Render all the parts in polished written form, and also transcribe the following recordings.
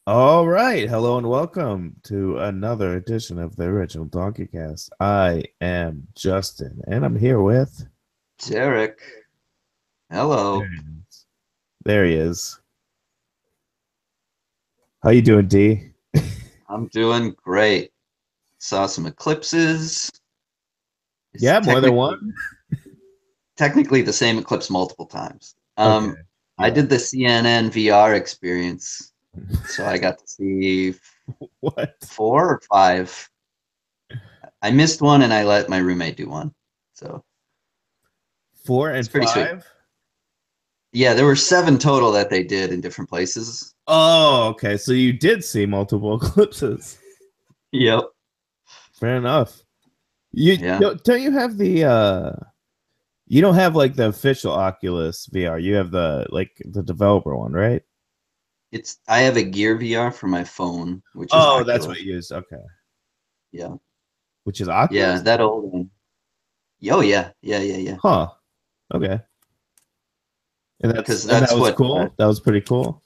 All right. Hello and welcome to another edition of the original Donkeykast. I am Justin and I'm here with Derek, there hello. he is. There he is. How you doing, D? I'm doing great. Saw some eclipses. It's Yeah, more than one? technically the same eclipse multiple times. Okay. I Yeah. did the CNN VR experience, so I got to see What? four or five. I missed one and I let my roommate do one. So Four it's and pretty sweet. five? Yeah, there were seven total that they did in different places. Oh, okay. So you did see multiple eclipses. Yep. Fair enough. You Yeah. don't you have the you don't have like the official Oculus VR. You have the developer one, right? I have a Gear VR for my phone, which is Oh, that's Oculus. what you use. Okay. Yeah. Which is Yeah, Oculus? that old one. Oh yeah, yeah. Huh. Okay. And Because that that's was what. cool. That was pretty cool.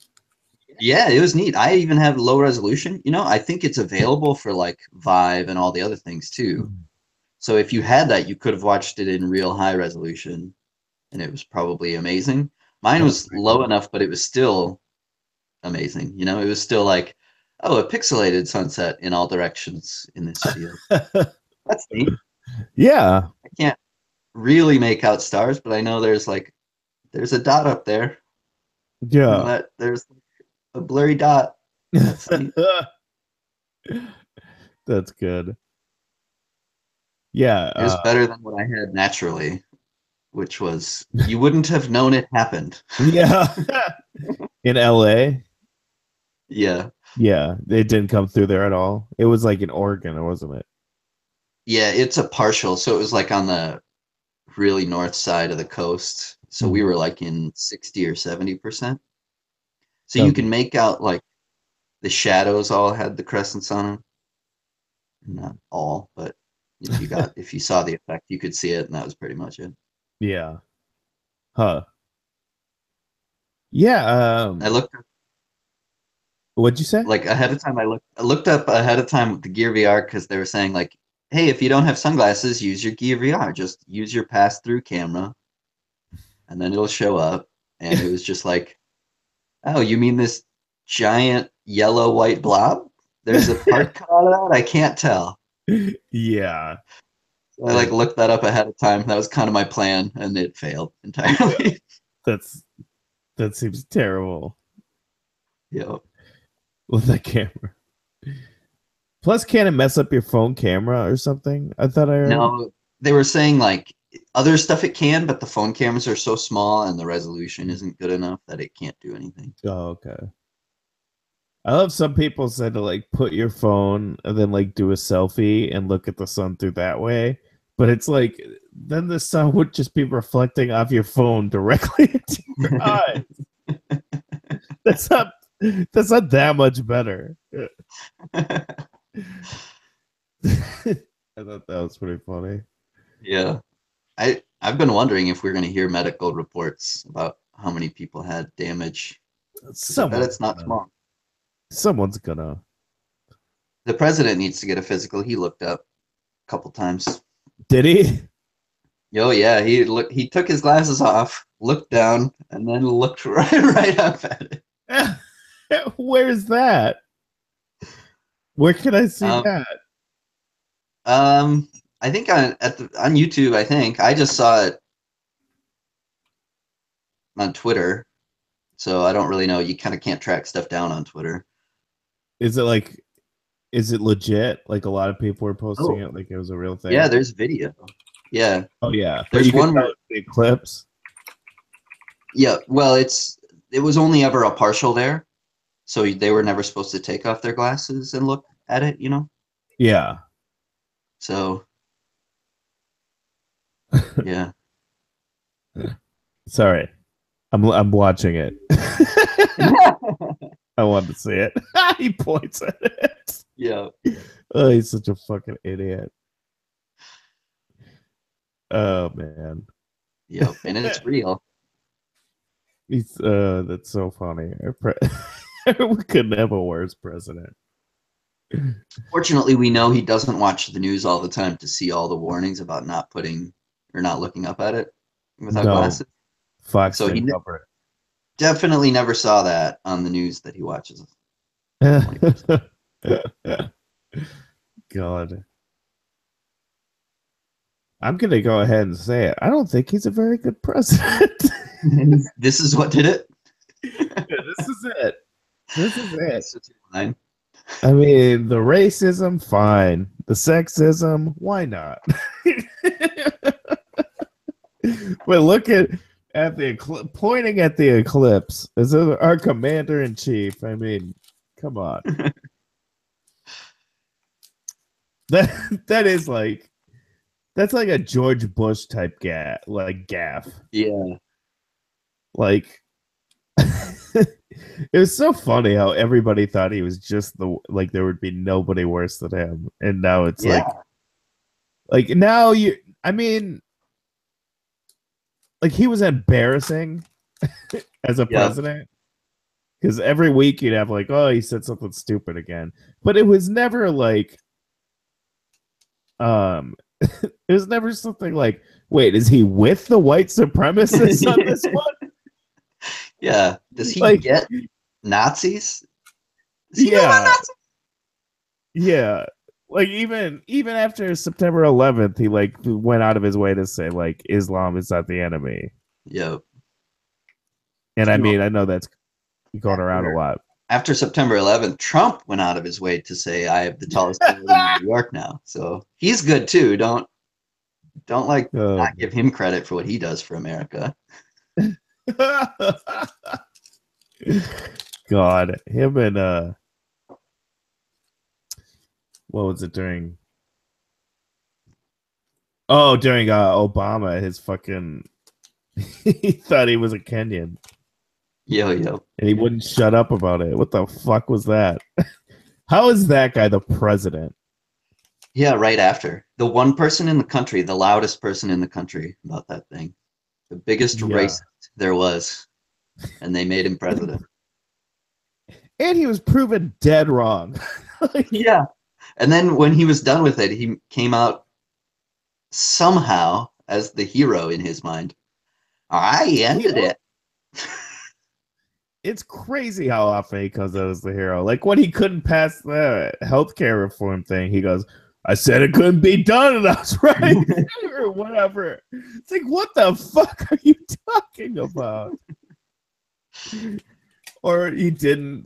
Yeah, it was neat. I even have low resolution. I think it's available for like Vive and all the other things too. So if you had that, you could have watched it in real high resolution, and it was probably amazing. Mine That's was pretty low cool. enough, but it was still amazing. It was still like, oh, a pixelated sunset in all directions in this field. That's neat. Yeah. I can't really make out stars, but I know there's a dot up there. Yeah. That there's a blurry dot. That's neat. That's good. Yeah. It was better than what I had naturally, which was you wouldn't have known it happened. Yeah. In LA. Yeah. Yeah. It didn't come through there at all. It was like in Oregon, wasn't it? Yeah, it's a partial. So it was like on the really north side of the coast. So we Mhm. were like in 60 or 70%. So you can Okay. make out like the shadows all had the crescents on them. Not all, but if you saw the effect, you could see it, and that was pretty much it. Yeah. Huh. Yeah. I looked What'd you say? like ahead of time. I looked up ahead of time with the Gear VR because they were saying like, hey, if you don't have sunglasses, use your Gear VR. Just use your pass-through camera, and then it'll show up. And it was just like, oh, you mean this giant yellow white blob? There's a part cut out of that? I can't tell. Yeah. So I Uh, like looked that up ahead of time. That was kind of my plan, and it failed yeah. entirely. That's that seems terrible Yeah. with that camera. Plus, can it mess up your phone camera or something? I thought I heard. No, they were saying like other stuff it can, but the phone cameras are so small and the resolution isn't good enough that it can't do anything. Oh, okay. I love some people said to like put your phone and then like do a selfie and look at the sun through that way. But it's like then the sun would just be reflecting off your phone directly into your eye. That's not that's not that much better. I thought that was pretty funny. Yeah. I've been wondering if we're going to hear medical reports about how many people had damage because I bet Someone's it's not gonna small. someone's gonna. The president needs to get a physical. He looked up a couple times. Did he? Oh yeah, he took his glasses off, looked down, and then looked right up at it. Where's that? Where can I see Um, that? um, I think on YouTube. I think I just saw it on Twitter, so I don't really know. You kind of can't track stuff down on Twitter. Is it like is it legit? Like a lot of people were posting Oh, it like it was a real yeah, thing. there's video. Yeah, Oh yeah, but there's you could one tell where it's the eclipse. yeah. Well, it was only ever a partial there, so they were never supposed to take off their glasses and look at it. Yeah. So yeah. Sorry, I'm watching it. I wanted to see it. He points at it. Yeah. Oh, he's such a fucking idiot. Oh man. Yep. And it's real. He's that's so funny. We couldn't have a worse president. Fortunately, we know he doesn't watch the news all the time to see all the warnings about not putting or not looking up at it without No, glasses. Fox So didn't he cover definitely never saw that on the news that he watches. it. God. I'm going to go ahead and say it. I don't think he's a very good president. This is what did it. This is it. This is it. Line. I mean, the racism, fine. The sexism, why not? But look at the pointing at the eclipse as our commander in chief. I mean, come on. That is like that's like a George Bush type gaff. Yeah. Like it was so funny how everybody thought he was just there would be nobody worse than him, and now it's like now I mean, like he was embarrassing as a president, because every week you'd have like, oh, he said something stupid again, but it was never like it was never something like, wait, is he with the white supremacists on this one? Yeah. Does he get Nazis? Nazis? Yeah. Like even after September 11th, he like went out of his way to say like Islam is not the enemy. Yep. And I mean, I know that's going around a lot. After September 11th, Trump went out of his way to say, I have the tallest building in New York now. So he's good too. Don't not give him credit for what he does for America. God, him and what was it during? Oh, during Obama, his fucking he thought he was a Kenyan. Yo. And he wouldn't shut up about it. What the fuck was that? How is that guy the president? Yeah, right after. The one person in the country, the loudest person in the country about that thing. The biggest racist there was. And they made him president. And he was proven dead wrong. Yeah. And then when he was done with it, he came out somehow as the hero in his mind. I ended it. It's crazy how often he comes out as the hero. Like when he couldn't pass the healthcare reform thing, he goes, I said it couldn't be done, and I was right. Or whatever. It's like, what the fuck are you talking about? Or he didn't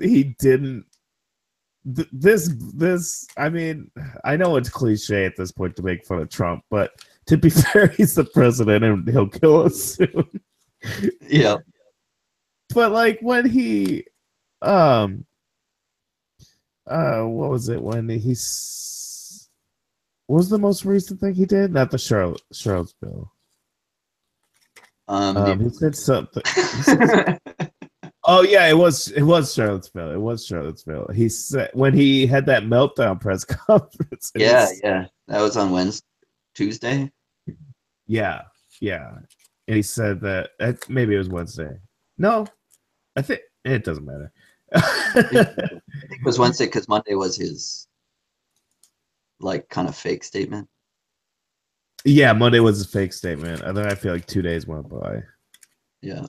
this I mean, I know it's cliche at this point to make fun of Trump, but to be fair, he's the president and he'll kill us soon. Yeah. But like when he what was it when what was the most recent thing he did? Not the Charlottesville. He said something. Oh yeah, it was Charlottesville. It was Charlottesville. He said when he had that meltdown press conference. Yeah. That was on Tuesday. Yeah. And he said that maybe it was Wednesday. No, I think it doesn't matter. I think it was Wednesday because Monday was his like kind of fake statement. Yeah, Monday was his fake statement. And then I feel like 2 days went by. Yeah.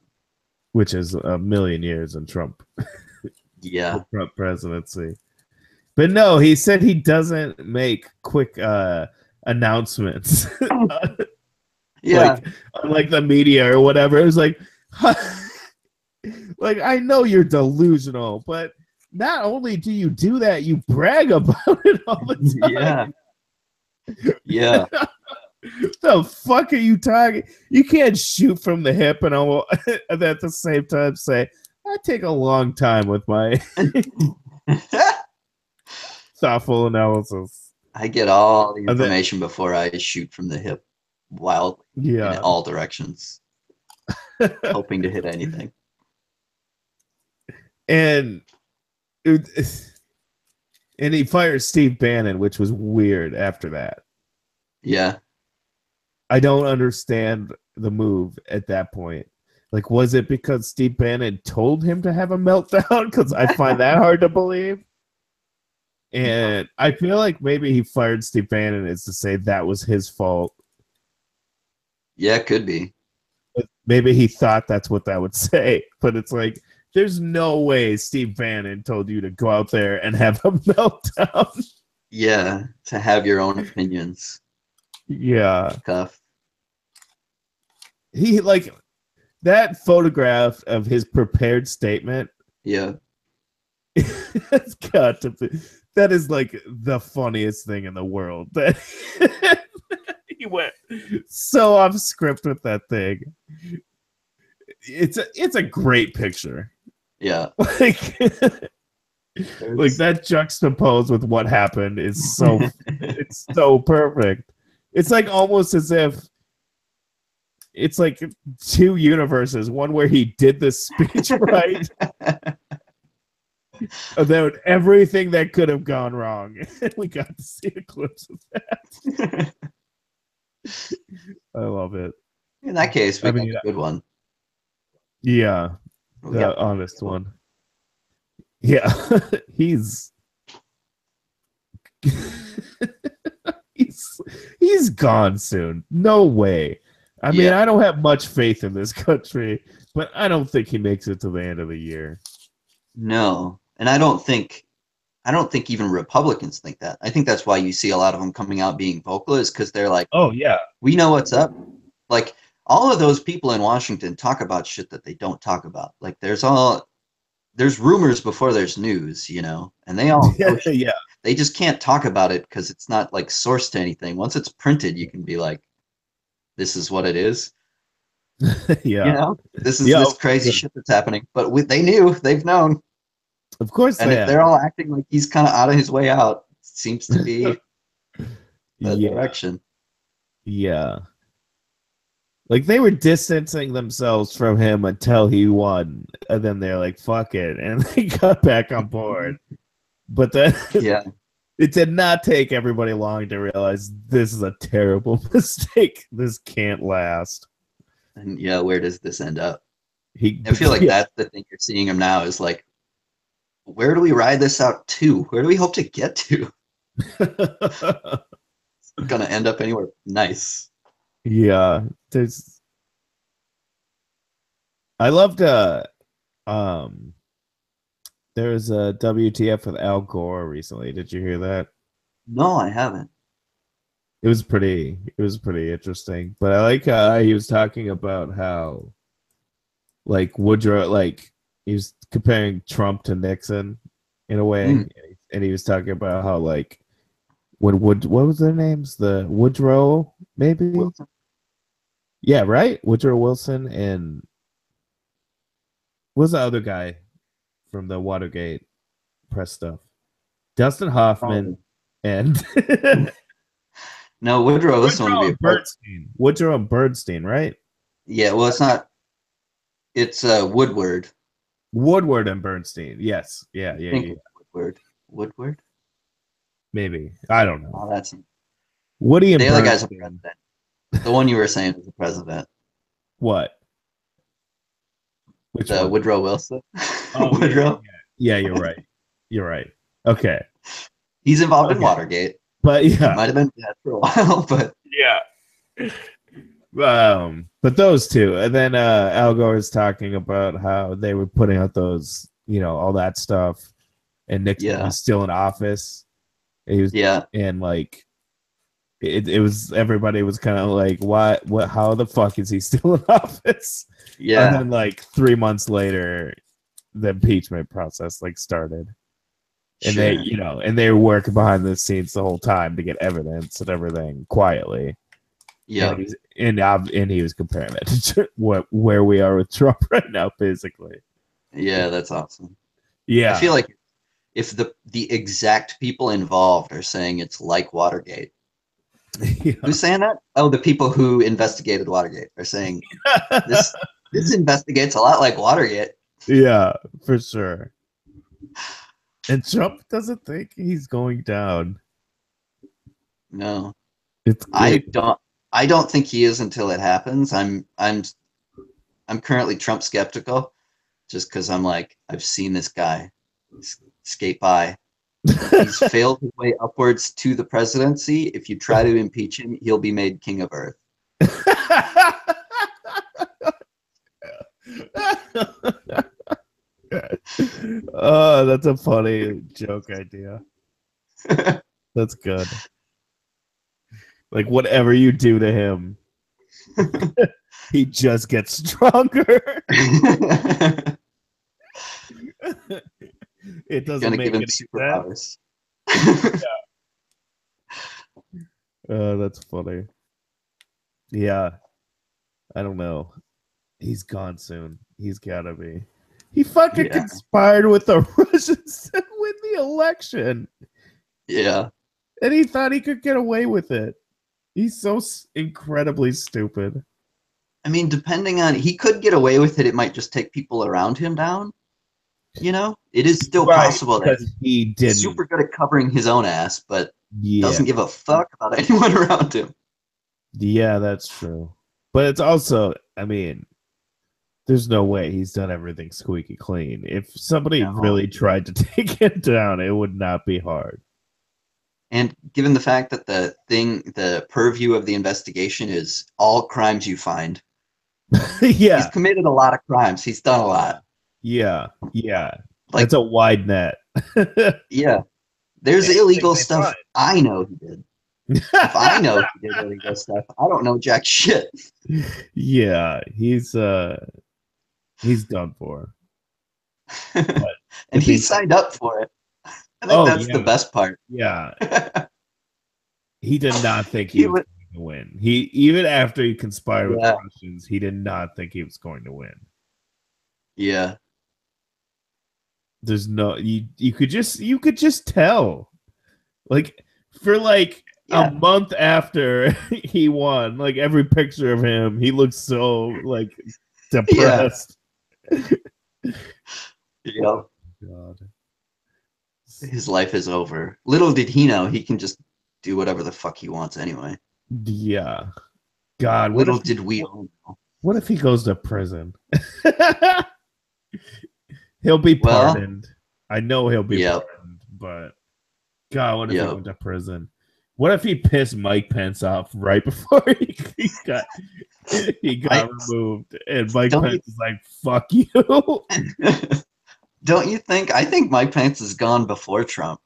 Which is a million years in Trump. Yeah. Trump presidency. But no, he said he doesn't make quick announcements. Yeah. Like the media or whatever. It was like, like, I know you're delusional, but not only do you do that, you brag about it all the time. Yeah. The fuck are you talking? You can't shoot from the hip and at the same time say, I take a long time with my thoughtful analysis. I get all the information before I shoot from the hip wildly in all directions, hoping to hit anything. And he fired Steve Bannon, which was weird after that. Yeah. I don't understand the move at that point. Like, was it because Steve Bannon told him to have a meltdown? Because I find that hard to believe. And I feel like maybe he fired Steve Bannon is to say that was his fault. Yeah, it could be. Maybe he thought that's what that would say, but it's like there's no way Steve Bannon told you to go out there and have a meltdown. Yeah, to have your own opinions. Yeah, Cuff. he like that photograph of his prepared statement. Yeah. It's got to be. That is like the funniest thing in the world. That he went so off script with that thing. It's a great picture. Yeah. Like that juxtaposed with what happened is so it's so perfect. It's like almost as if it's like two universes, one where he did the speech right about everything that could have gone wrong. And we got to see a glimpse of that. I love it. In that case, we got a good one. Yeah. The honest one. Yeah. he's he's gone soon. No way. I mean, I don't have much faith in this country, but I don't think he makes it to the end of the year. No. And I don't think even Republicans think that. I think that's why you see a lot of them coming out being vocal, is because they're like, oh yeah, we know what's up. Like all of those people in Washington talk about shit that they don't talk about. Like there's rumors before there's news, you know, and they all yeah. They just can't talk about it because it's not like sourced to anything. Once it's printed, you can be like, this is what it is. Yeah, you know, this is this crazy shit that's happening. But they've known. Of course, and if they're all acting like he's kind of out of his way out, seems to be the direction. Yeah. Like they were distancing themselves from him until he won, and then they're like, "Fuck it," and they got back on board. But then, it did not take everybody long to realize this is a terrible mistake. This can't last. And where does this end up? I feel like that's the thing you're seeing him now is like, where do we ride this out to? Where do we hope to get to? It's gonna end up anywhere nice. Yeah, I loved there's a WTF with Al Gore recently. Did you hear that? No, I haven't. It was pretty interesting. But I like how he was talking about how like Woodrow, like he was comparing Trump to Nixon in a way. And he was talking about how like what was their names? The Woodrow, maybe? Wilson. Yeah, right? Woodrow Wilson and what was the other guy from the Watergate press stuff? Dustin Hoffman and no, Woodrow Wilson would be Bernstein. Woodrow and Bernstein, right? Yeah, well it's not, it's Woodward. Woodward and Bernstein. Yes. Yeah. Woodward? Maybe. I don't know. Oh, that's Woody and the Bernstein. other guy's a president. The one you were saying was the president. What? Which one? Woodrow Wilson. Oh, Woodrow? Yeah, you're right. You're right. Okay. He's involved in Watergate. But yeah. He might have been dead for a while, but yeah. But those two. And then Al Gore is talking about how they were putting out those, all that stuff. And Nixon was still in office. He was and like it was everybody was kind of like, what how the fuck is he still in office? Yeah. And then like 3 months later the impeachment process like started. And they and they were working behind the scenes the whole time to get evidence and everything quietly. Yeah. And he was comparing that to where we are with Trump right now, basically. Yeah, that's awesome. Yeah. I feel like if the exact people involved are saying it's like Watergate. Who's saying that? Oh, the people who investigated Watergate are saying this investigates a lot like Watergate. Yeah, for sure. And Trump doesn't think he's going down. No. I don't think he is until it happens. I'm currently Trump skeptical, just because I'm like, I've seen this guy skate by. He's failed his way upwards to the presidency. If you try to impeach him, he'll be made king of Earth. Oh, that's a funny joke idea. That's good. Like whatever you do to him, he just gets stronger. It doesn't make any sense. Yeah. That's funny. Yeah. I don't know. He's gone soon. He's gotta be. He fucking conspired with the Russians to win the election. Yeah. And he thought he could get away with it. He's so incredibly stupid. I mean, depending on, he could get away with it. It might just take people around him down. You know, it is still possible that he did super good at covering his own ass, but doesn't give a fuck about anyone around him. Yeah, that's true. But it's also, I mean, there's no way he's done everything squeaky clean. If somebody really tried to take him down, it would not be hard. And given the fact that the purview of the investigation is all crimes you find. Yeah. He's committed a lot of crimes. He's done a lot. Yeah. Like, it's a wide net. Yeah. There's illegal stuff I know he did. If I know he did illegal stuff, I don't know jack shit. Yeah, he's done for. And he signed up for it. I think that's the best part. Yeah. He did not think he was going to win. He, even after he conspired with the Russians, he did not think he was going to win. Yeah. There's no, you could just tell. Like, for like a month after he won, like every picture of him, he looks so like depressed. Yeah. God. His life is over. Little did he know he can just do whatever the fuck he wants anyway. Yeah. God. Little did we all know. What if he goes to prison? He'll be pardoned. I know he'll be pardoned, but God, what if he went to prison? What if he pissed Mike Pence off right before he got removed, and Mike Pence is like, "Fuck you." Don't you think? I think Mike Pence is gone before Trump.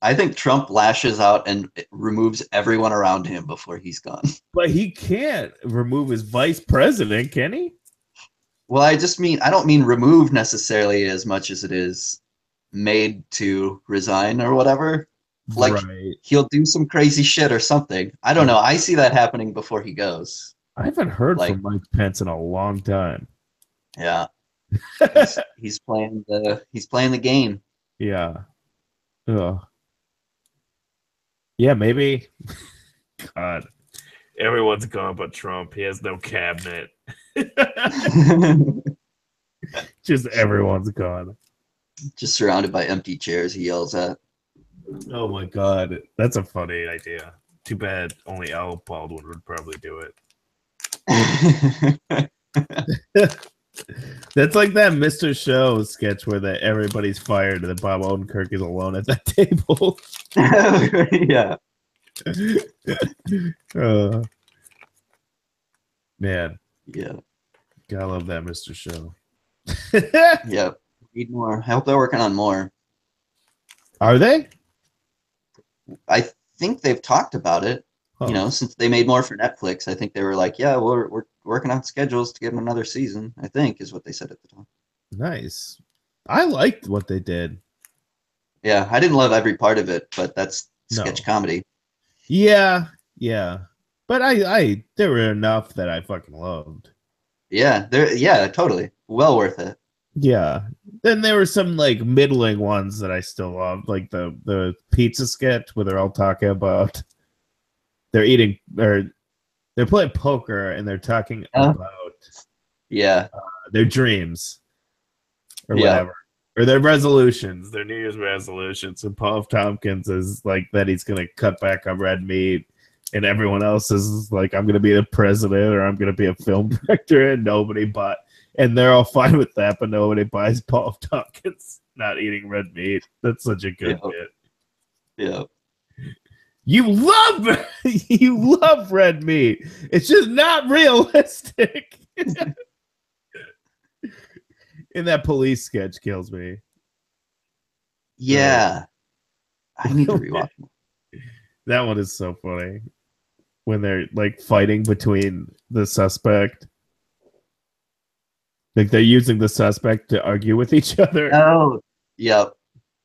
I think Trump lashes out and removes everyone around him before he's gone. But he can't remove his vice president, can he? Well, I don't mean remove necessarily as much as it is made to resign or whatever. Like, he'll do some crazy shit or something. I don't know. I see that happening before he goes. I haven't heard from Mike Pence in a long time. Yeah. he's playing the game. Yeah. Ugh. Yeah, maybe. God. Everyone's gone but Trump. He has no cabinet. Just everyone's gone. Just surrounded by empty chairs he yells at. Oh my God. That's a funny idea. Too bad only Al Baldwin would probably do it. That's like that Mr. Show sketch where everybody's fired and then Bob Odenkirk is alone at that table. Yeah. Man. Yeah. Gotta love that Mr. Show. Yeah. Need more. I hope they're working on more. Are they? I think they've talked about it. Huh. You know, since they made more for Netflix, I think they were like, yeah, we're working on schedules to get another season, I think is what they said at the time. Nice. I liked what they did. Yeah, I didn't love every part of it, but that's sketch comedy. Yeah. But there were enough that I fucking loved. Yeah, totally. Well worth it. Yeah. Then there were some like middling ones that I still loved, like the pizza sketch where they're all talking about they're eating or they're playing poker and they're talking about their dreams or whatever. Or their resolutions, their New Year's resolutions. And Paul F. Tompkins is like that he's gonna cut back on red meat, and everyone else is like, I'm gonna be the president or I'm gonna be a film director, and nobody bought And they're all fine with that, but nobody buys Paul Tompkins not eating red meat. That's such a good bit. Yeah. You love red meat. It's just not realistic. And that police sketch kills me. Yeah. I need to rewatch it. That one is so funny. When they're like fighting between the suspect. Like they're using the suspect to argue with each other. Oh, yep.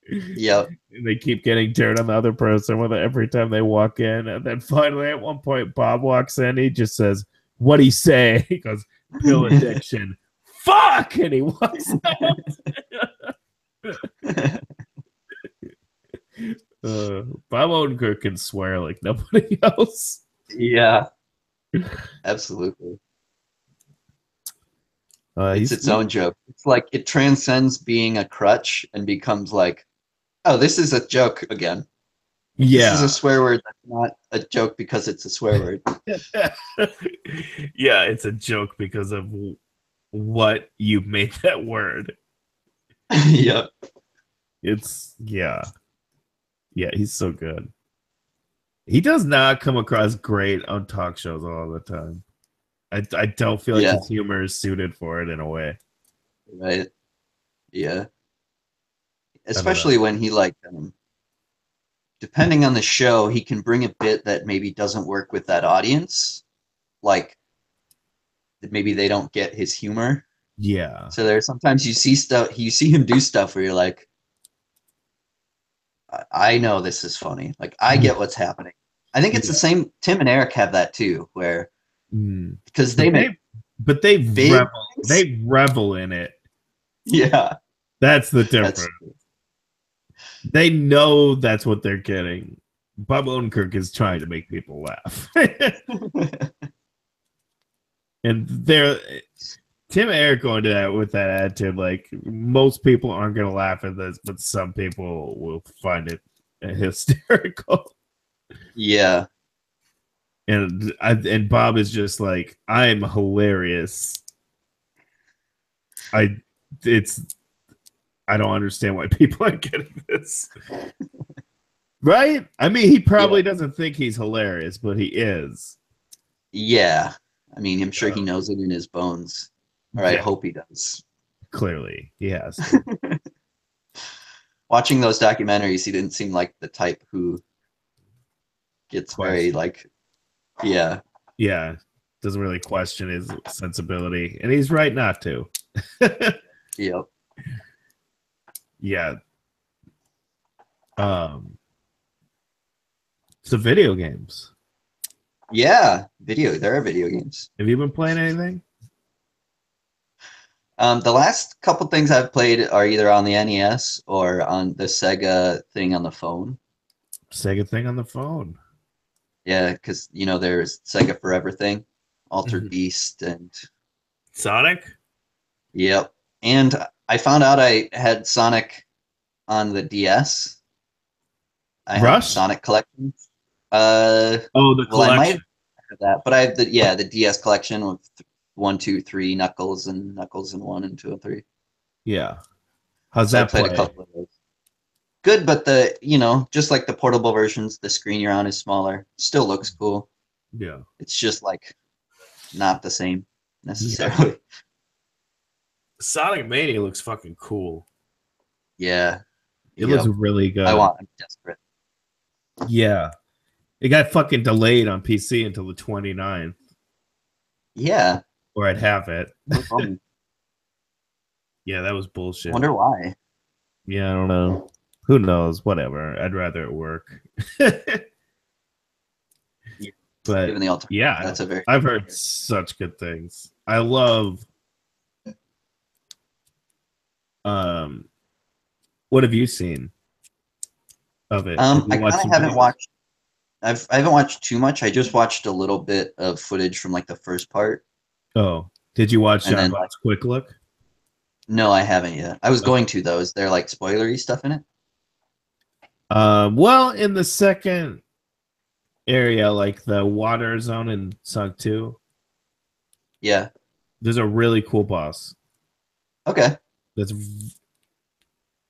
Yep. And they keep getting dirt on the other person with it every time they walk in. And then finally, at one point, Bob walks in. He just says, "What'd he say?" He goes, "Pill addiction." Fuck! And he walks out. Bob Odenkirk can swear like nobody else. Yeah. Absolutely. It's its own joke. It's like it transcends being a crutch and becomes like, oh, this is a joke again. Yeah. This is a swear word that's not a joke because it's a swear word. Yeah, it's a joke because of what you made that word. Yep. Yeah, he's so good. He does not come across great on talk shows all the time. I don't feel like his humor is suited for it in a way. Right. Yeah. Especially when he like, depending on the show, he can bring a bit that maybe doesn't work with that audience. Like maybe they don't get his humor. Yeah. So there's sometimes you see him do stuff where you're like, I know this is funny. Like I get what's happening. I think it's the same. Tim and Eric have that too, where because they revel in it. Yeah, that's the difference. They know that's what they're getting. Bob Odenkirk is trying to make people laugh, and Tim and Eric going to that with that attitude. Like most people aren't going to laugh at this, but some people will find it hysterical. Yeah. And Bob is just like, I'm hilarious. I don't understand why people aren't getting this. Right? I mean, he probably doesn't think he's hilarious, but he is. Yeah. I mean, I'm sure he knows it in his bones. Or I hope he does. Clearly, he has. Watching those documentaries, he didn't seem like the type who gets very like, yeah, doesn't really question his sensibility, and he's right not to. Yep. Yeah. So video games. Yeah, there are video games. Have you been playing anything? The last couple things I've played are either on the NES or on the Sega thing on the phone. Sega thing on the phone. Yeah, because there's Sega Forever thing, Altered Beast, and Sonic. Yep. And I found out I had Sonic on the DS. I have Sonic Collection. The collection. I might have that, but I have the DS collection with 1, 2, 3 Knuckles and 1 and 2 and 3. Yeah. How's that play? I played a couple of those. Good, but just like the portable versions, the screen you're on is smaller. Still looks cool. Yeah. It's just like not the same necessarily. Yeah. Sonic Mania looks fucking cool. Yeah. It looks really good. I'm desperate. Yeah. It got fucking delayed on PC until the 29th. Yeah. Or I'd have it. Yeah, that was bullshit. Wonder why. Yeah, I don't know. Who knows? Whatever. I'd rather it work. But given the yeah, I've heard such good things. I love what have you seen of it? I kind of haven't watched. I haven't watched too much. I just watched a little bit of footage from like the first part. Oh, did you watch John Bot's Quick Look? No, I haven't yet. I was going to though. Is there like spoilery stuff in it? Well, in the second area, like the water zone in Sonic 2. Yeah. There's a really cool boss. Okay. That's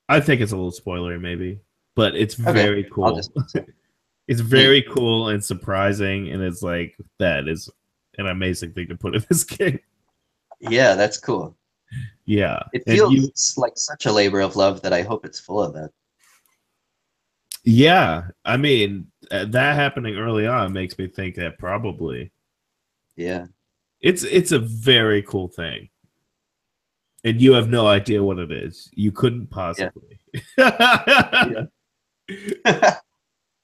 I think it's a little spoilery maybe, but it's Okay. very I'll just cool. listen. It's Neat. very cool and surprising, and it's like that is an amazing thing to put in this game. Yeah, that's cool. Yeah, It and feels you, like such a labor of love that I hope it's full of it. yeah. I mean, that happening early on makes me think that probably Yeah. it's a very cool thing, and you have no idea what it is. You couldn't Yeah. possibly. Yeah.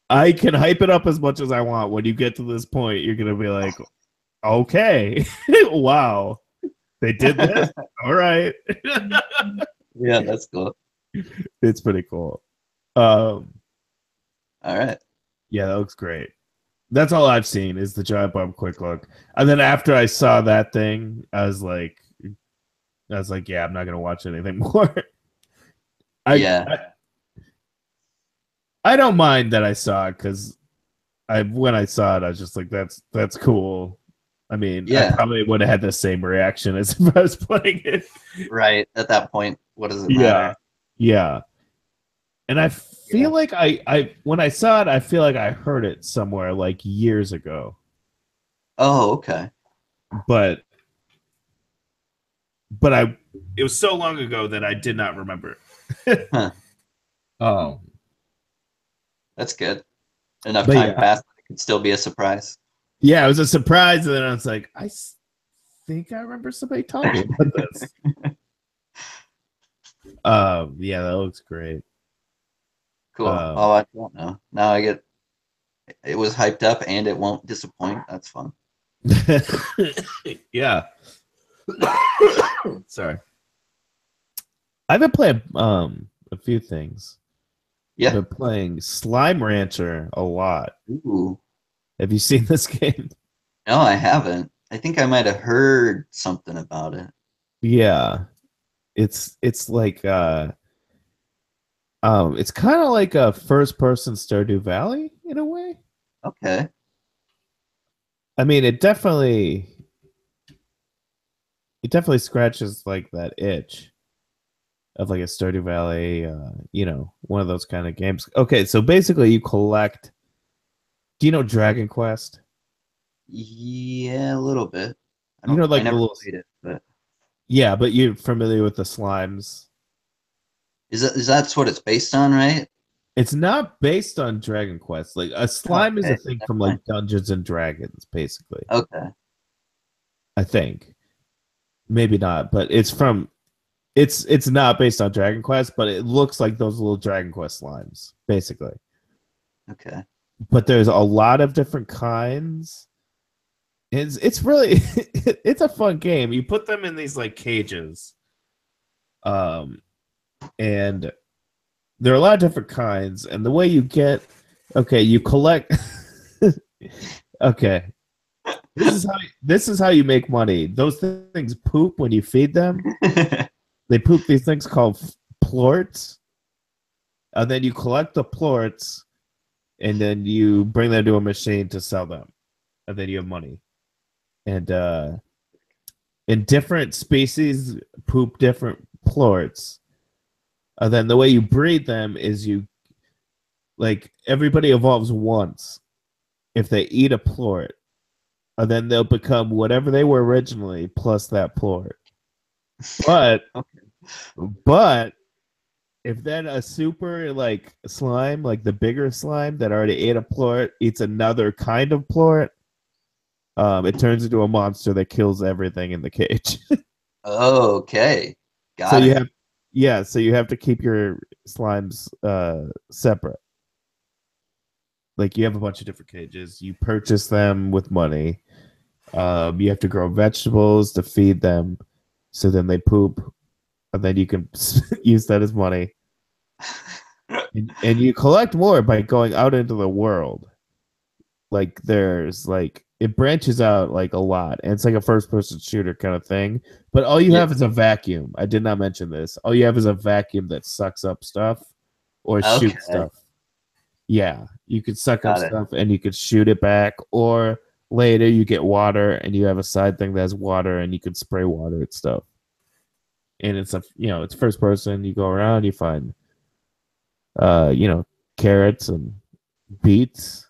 I can hype it up as much as I want. When you get to this point, you're gonna be like, okay, wow, they did this. All right, Yeah, that's cool. it's pretty cool. Um, All right. yeah, that looks great. That's all I've seen is the Giant Bomb Quick Look, and then after I saw that thing, I was like, yeah, I'm not gonna watch anything more. I, Yeah. I I don't mind that I saw it because I when I saw it, I was just like, that's cool. I mean, I Yeah. probably would have had the same reaction as if I was playing it. Right. At that point, what does it Yeah, matter? yeah. And I feel Yeah. like I when I saw it, I feel like I heard it somewhere like years ago, Oh, okay. but I it was so long ago that I did not remember it. Huh. Oh, That's good. Enough but time yeah, passed that it could still be a surprise. yeah, it was a surprise, and then I was like, think I remember somebody talking about this. Yeah, that looks great. Cool. Um, Oh, I don't know. Now I get it was hyped up and it won't disappoint. That's fun. yeah. Sorry. I've been playing a few things. I've Yeah. been playing Slime Rancher a lot. Ooh. Have you seen this game? No, I haven't. I think I might have heard something about it. Yeah. It's like it's kind of like a first person Stardew Valley in a way. Okay. I mean, it definitely scratches like that itch of like a Stardew Valley, one of those kind of games. Okay, so basically you collect. Do you know Dragon Quest? Yeah, a little bit. You know, I like the never little. played it, but Yeah, but you're familiar with the slimes. is that's what it's based on, right? It's not based on Dragon Quest. Like a Oh, slime is a okay. thing Never from mind. like Dungeons and Dragons, basically. Okay. I think maybe not, but it's not based on Dragon Quest, but it looks like those little Dragon Quest slimes, basically. Okay. But there's a lot of different kinds. It's really it's a fun game. You put them in these like cages, um, and there are a lot of different kinds. And the way you get, okay, you collect. Okay, this is how you make money. Those things poop when you feed them. They poop these things called plorts, and then you collect the plorts, and then you bring them to a machine to sell them, and then you have money. And in different species poop different plorts. And then the way you breed them is you like everybody evolves once if they eat a plort, and then they'll become whatever they were originally plus that plort. But Okay. but if then a super like slime, like the bigger slime that already ate a plort, eats another kind of plort, it turns into a monster that kills everything in the cage. Okay. So Got you it. have, yeah, so you have to keep your slimes separate. Like you have a bunch of different cages. You purchase them with money. You have to grow vegetables to feed them, so then they poop, and then you can use that as money. And you collect more by going out into the world. Like there's like it branches out like a lot, and it's like a first person shooter kind of thing. But all you Yeah. have is a vacuum. I did not mention this. All you have is a vacuum that sucks up stuff or shoots Okay. stuff. Yeah, you could suck up Got it. stuff and you could shoot it back, or later you get water and you have a side thing that has water and you could spray water at stuff. and it's it's first person. You go around, you find carrots and beets,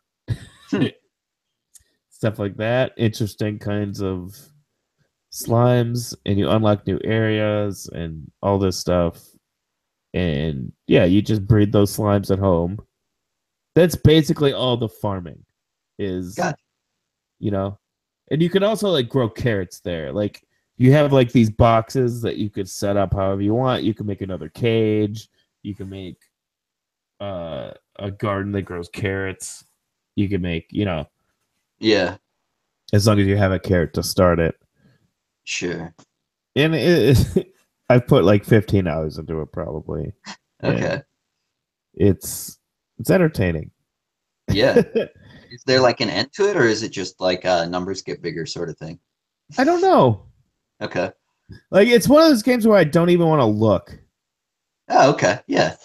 stuff like that. Interesting kinds of slimes, and you unlock new areas and all this stuff. And yeah, you just breed those slimes at home. That's basically all the farming is, Gotcha. you know. And you can also like grow carrots there. Like you have like these boxes that you could set up however you want. You can make another cage. You can make a garden that grows carrots. You can make, Yeah, as long as you have a carrot to start it. sure. And I've put like 15 hours into it probably. And Okay. it's entertaining. Yeah. Is there like an end to it, or is it just like numbers get bigger sort of thing? I don't know. Okay. Like it's one of those games where I don't even want to look. Oh, okay. Yeah.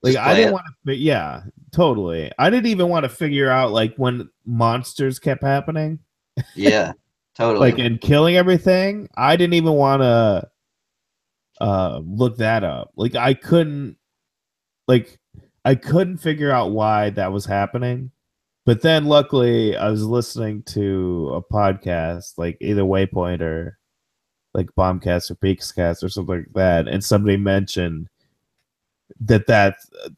Like Just I play didn't it. want to. Yeah, totally. I didn't even want to figure out like when monsters kept happening, Yeah. like Totally. and killing everything. I didn't even want to look that up. Like I couldn't figure out why that was happening. But then luckily I was listening to a podcast like either Waypoint or like Bombcast or Peakscast or something like that, and somebody mentioned that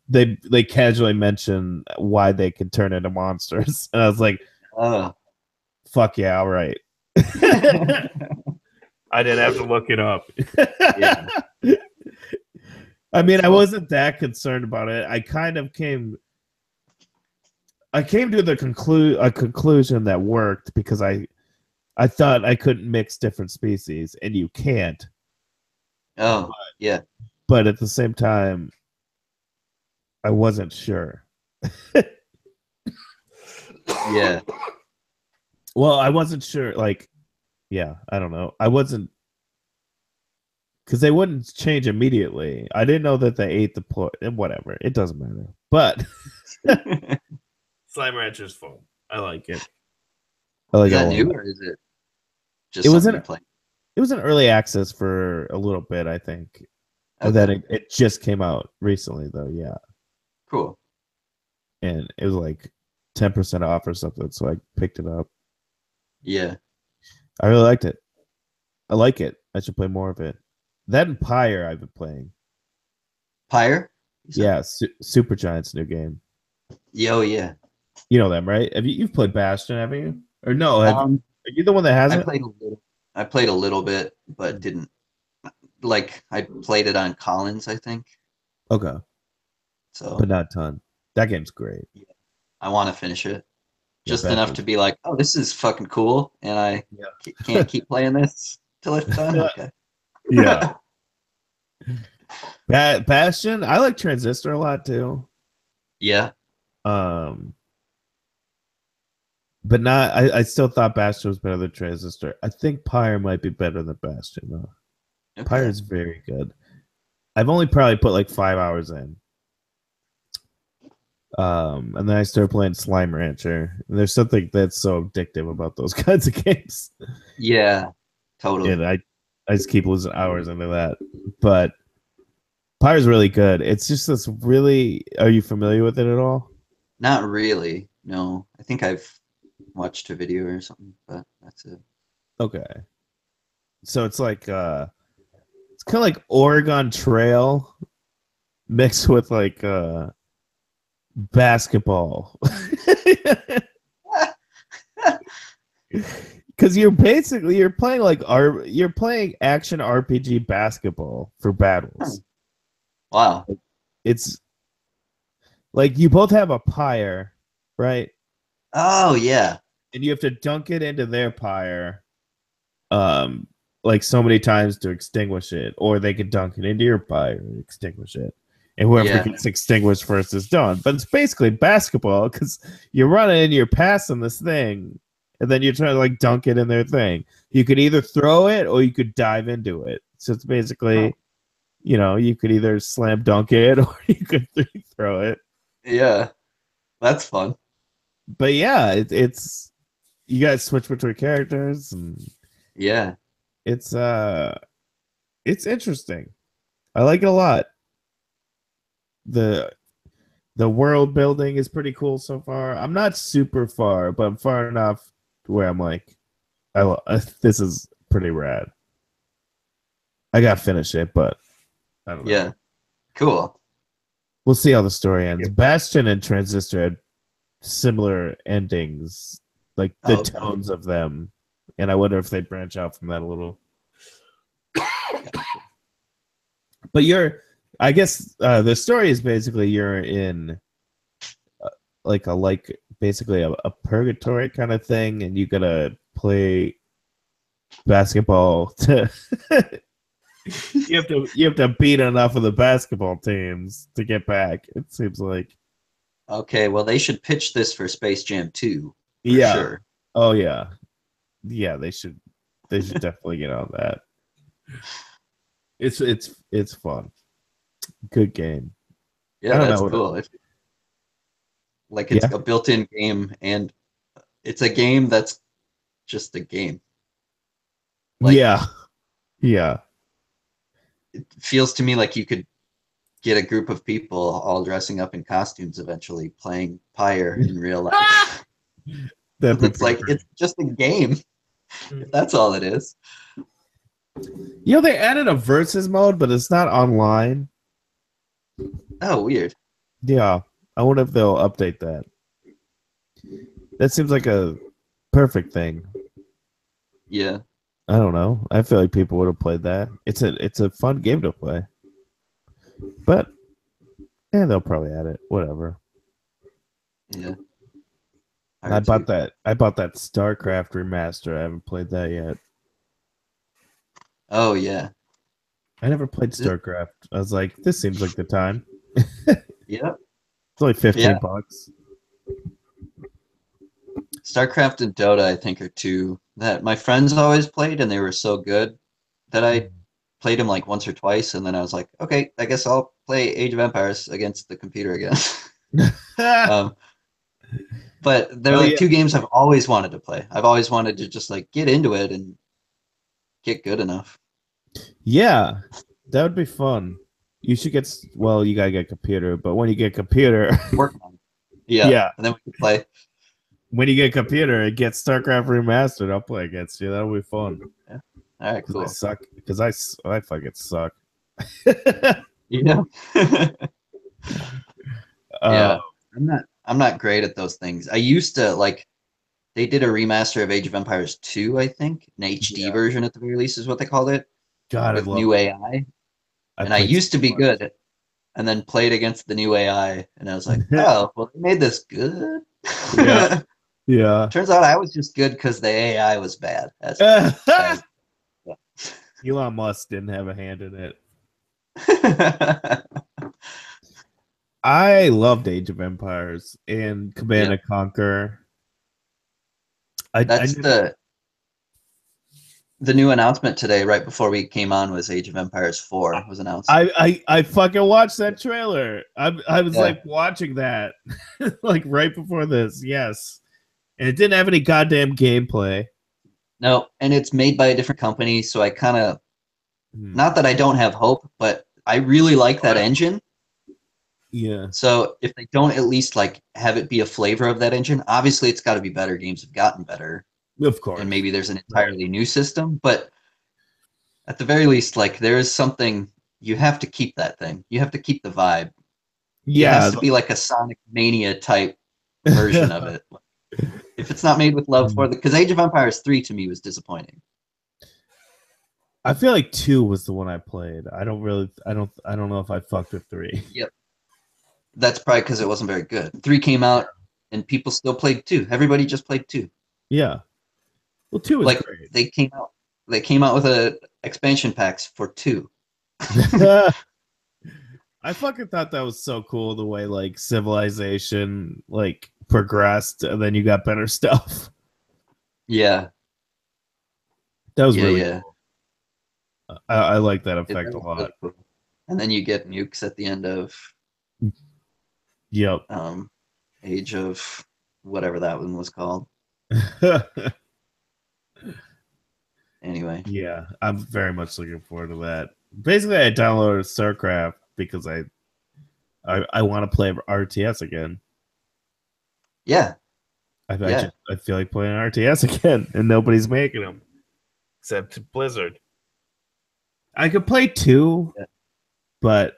they casually mentioned why they could turn into monsters, and I was like, Oh. "Fuck yeah, all right." I didn't have to look it up. Yeah. I That's mean, I fun. wasn't that concerned about it. I came to a conclusion that worked because I thought I couldn't mix different species, and you can't. Oh, yeah. But at the same time, I wasn't sure. Yeah. Well, I wasn't sure. Like, yeah, I don't know. I wasn't because they wouldn't change immediately. I didn't know that they ate the whatever. It doesn't matter. But Slime Rancher's fun. I like it. I like Is it a that new lot. or is it It just was something in you play? it was in early access for a little bit, I think. And then Okay. it just came out recently though, yeah. Cool. And it was like 10% off or something, so I picked it up. Yeah. I really liked it. I like it. I should play more of it. That and Pyre I've been playing. Pyre? You said? Yeah, Super Giant's new game. Yo, yeah. You know them, right? You've played Bastion, haven't you? Or no, Um, are you the one that I hasn't? played a little. I played a little bit, but didn't like. I played it on Collins, I think. Okay, but So not a ton. That game's great. yeah, I want to finish it Yeah, just enough to Bastion's be like, oh, this is fucking cool, and I yeah. can't keep playing this till it's done. Okay. Yeah. Bastion, I like Transistor a lot too. Yeah. Um, but not. I still thought Bastion was better than Transistor. I think Pyre might be better than Bastion though. Pyre Okay. is very good. I've only probably put like 5 hours in. And then I started playing Slime Rancher. And there's something that's so addictive about those kinds of games. Yeah. Totally. And I just keep losing hours into that. But Pyre's really good. It's just this really. Are you familiar with it at all? Not really. No. I think I've watched a video or something, but that's it. Okay. So it's kind of like Oregon Trail mixed with like basketball. Because you're playing you're playing action RPG basketball for Hmm. battles. Wow. It's like you both have a pyre, right? Oh yeah. And you have to dunk it into their pyre, um, like so many times to extinguish it, or they could dunk it into your pyre and extinguish it. And whoever Yeah. gets extinguished first is done. But it's basically basketball because you're running and you're passing this thing, and then you're trying to like dunk it in their thing. You could either throw it or you could dive into it. So it's Huh. basically, you could either slam dunk it or you could throw it. Yeah. That's fun. But yeah, it's you guys switch between characters, and Yeah. it's It's interesting. I like it a lot. The the world building is pretty cool so far. I'm not super far, but I'm far enough to where I'm like, this is pretty rad. I gotta finish it, but I don't know. Yeah, cool. We'll see how the story ends. Yep. Bastion and Transistor had similar endings, like the Oh, okay. tones of them, and I wonder if they branch out from that a little. But I guess the story is basically you're in like basically a purgatory kind of thing, and you gotta play basketball to. You have to beat enough of the basketball teams to get back. It seems like. Okay, well, they should pitch this for Space Jam 2 for Yeah. sure. Oh yeah. Yeah, they should. They should definitely get on that. It's fun. Good game. I Yeah, don't that's know. cool. Like it's Yeah. a built-in game, and it's a game that's just a game. Like Yeah. Yeah. it feels to me like you could get a group of people all dressing up in costumes eventually playing Pyre in real life. That'd be It's pretty like great. it's just a game. If that's all it is. They added a versus mode, but it's not online. Oh, weird. Yeah. I wonder if they'll update that. That seems like a perfect thing. Yeah. I don't know. I feel like people would have played that. It's a fun game to play. But they'll probably add it. Whatever. Yeah. I Hard bought to. that. I bought that StarCraft remaster. I haven't played that yet. Oh yeah. I never played Th- StarCraft. I was like, this seems like the time. Yeah. It's only Yeah. $15. StarCraft and Dota, I think, are two that my friends always played, and they were so good that I played them like once or twice, and then I was like, okay, I guess I'll play Age of Empires against the computer again. um, but they're Oh like yeah. two games I've always wanted to play. I've always wanted to just like get into it and get good enough. Yeah. That would be fun. You should get well, you gotta get a computer, but when you get a computer, Working on it. Yeah, yeah. and then we can play. When you get a computer, it gets StarCraft remastered. I'll play against you. That'll be fun. Yeah. All right, Because I cool. suck. Because I fucking suck. Yeah. uh, Yeah. I'm not great at those things. I used to like they did a remaster of Age of Empires 2, I think. An HD yeah. version at the very least is what they called it, God, I with love new it. AI. I And I played so used to be much. good and then played against the new AI and I was like, oh, well they made this good. Yeah. Yeah. Turns out I was just good because the AI was bad. As yeah. Elon Musk didn't have a hand in it. I loved Age of Empires and Command Yeah. and Conquer. I That's never. the new announcement today, right before we came on, was Age of Empires 4 was announced. I fucking watched that trailer. I was Yeah. like watching that like right before this. Yes. And it didn't have any goddamn gameplay. No, and it's made by a different company, so I kind of Hmm. not that I don't have hope, but I really like that engine. Yeah. So if they don't at least like have it be a flavor of that engine, obviously it's got to be better. Games have gotten better, Of and course. maybe there's an Right. entirely new system, but at the very least, like there is something you have to keep that thing. You have to keep the vibe. It has Yeah. to be like a Sonic Mania type version of it. If it's not made with love for the, because Age of Empires 3 to me was disappointing. I feel like 2 was the one I played. I don't know if I fucked with 3. Yep. That's probably because it wasn't very good. 3 came out and people still played 2. Everybody just played 2. Yeah. Well, 2 was Like great. they came out with a expansion packs for 2. I fucking thought that was so cool the way like civilization like progressed and then you got better stuff. Yeah. That was Yeah, really yeah. cool. I like that That effect a was really lot. cool. And then you get nukes at the end of Yep. Age of whatever that one was called. Anyway. Yeah, I'm very much looking forward to that. Basically, I downloaded StarCraft because I want to play RTS again. Yeah, I yeah, I feel like playing RTS again, and nobody's making them except Blizzard. I could play two, yeah, but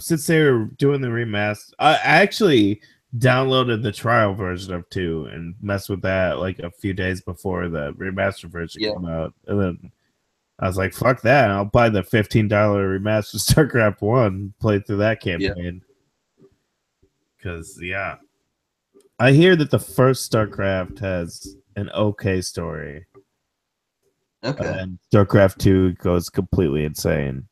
since they were doing the remaster, I actually downloaded the trial version of two and messed with that like a few days before the remaster version yeah. came out, and then I was like, "Fuck that! I'll buy the $15 remastered StarCraft one, play through that Yeah. campaign." Because yeah, I hear that the first StarCraft has an okay story, and Okay. then StarCraft two goes completely insane,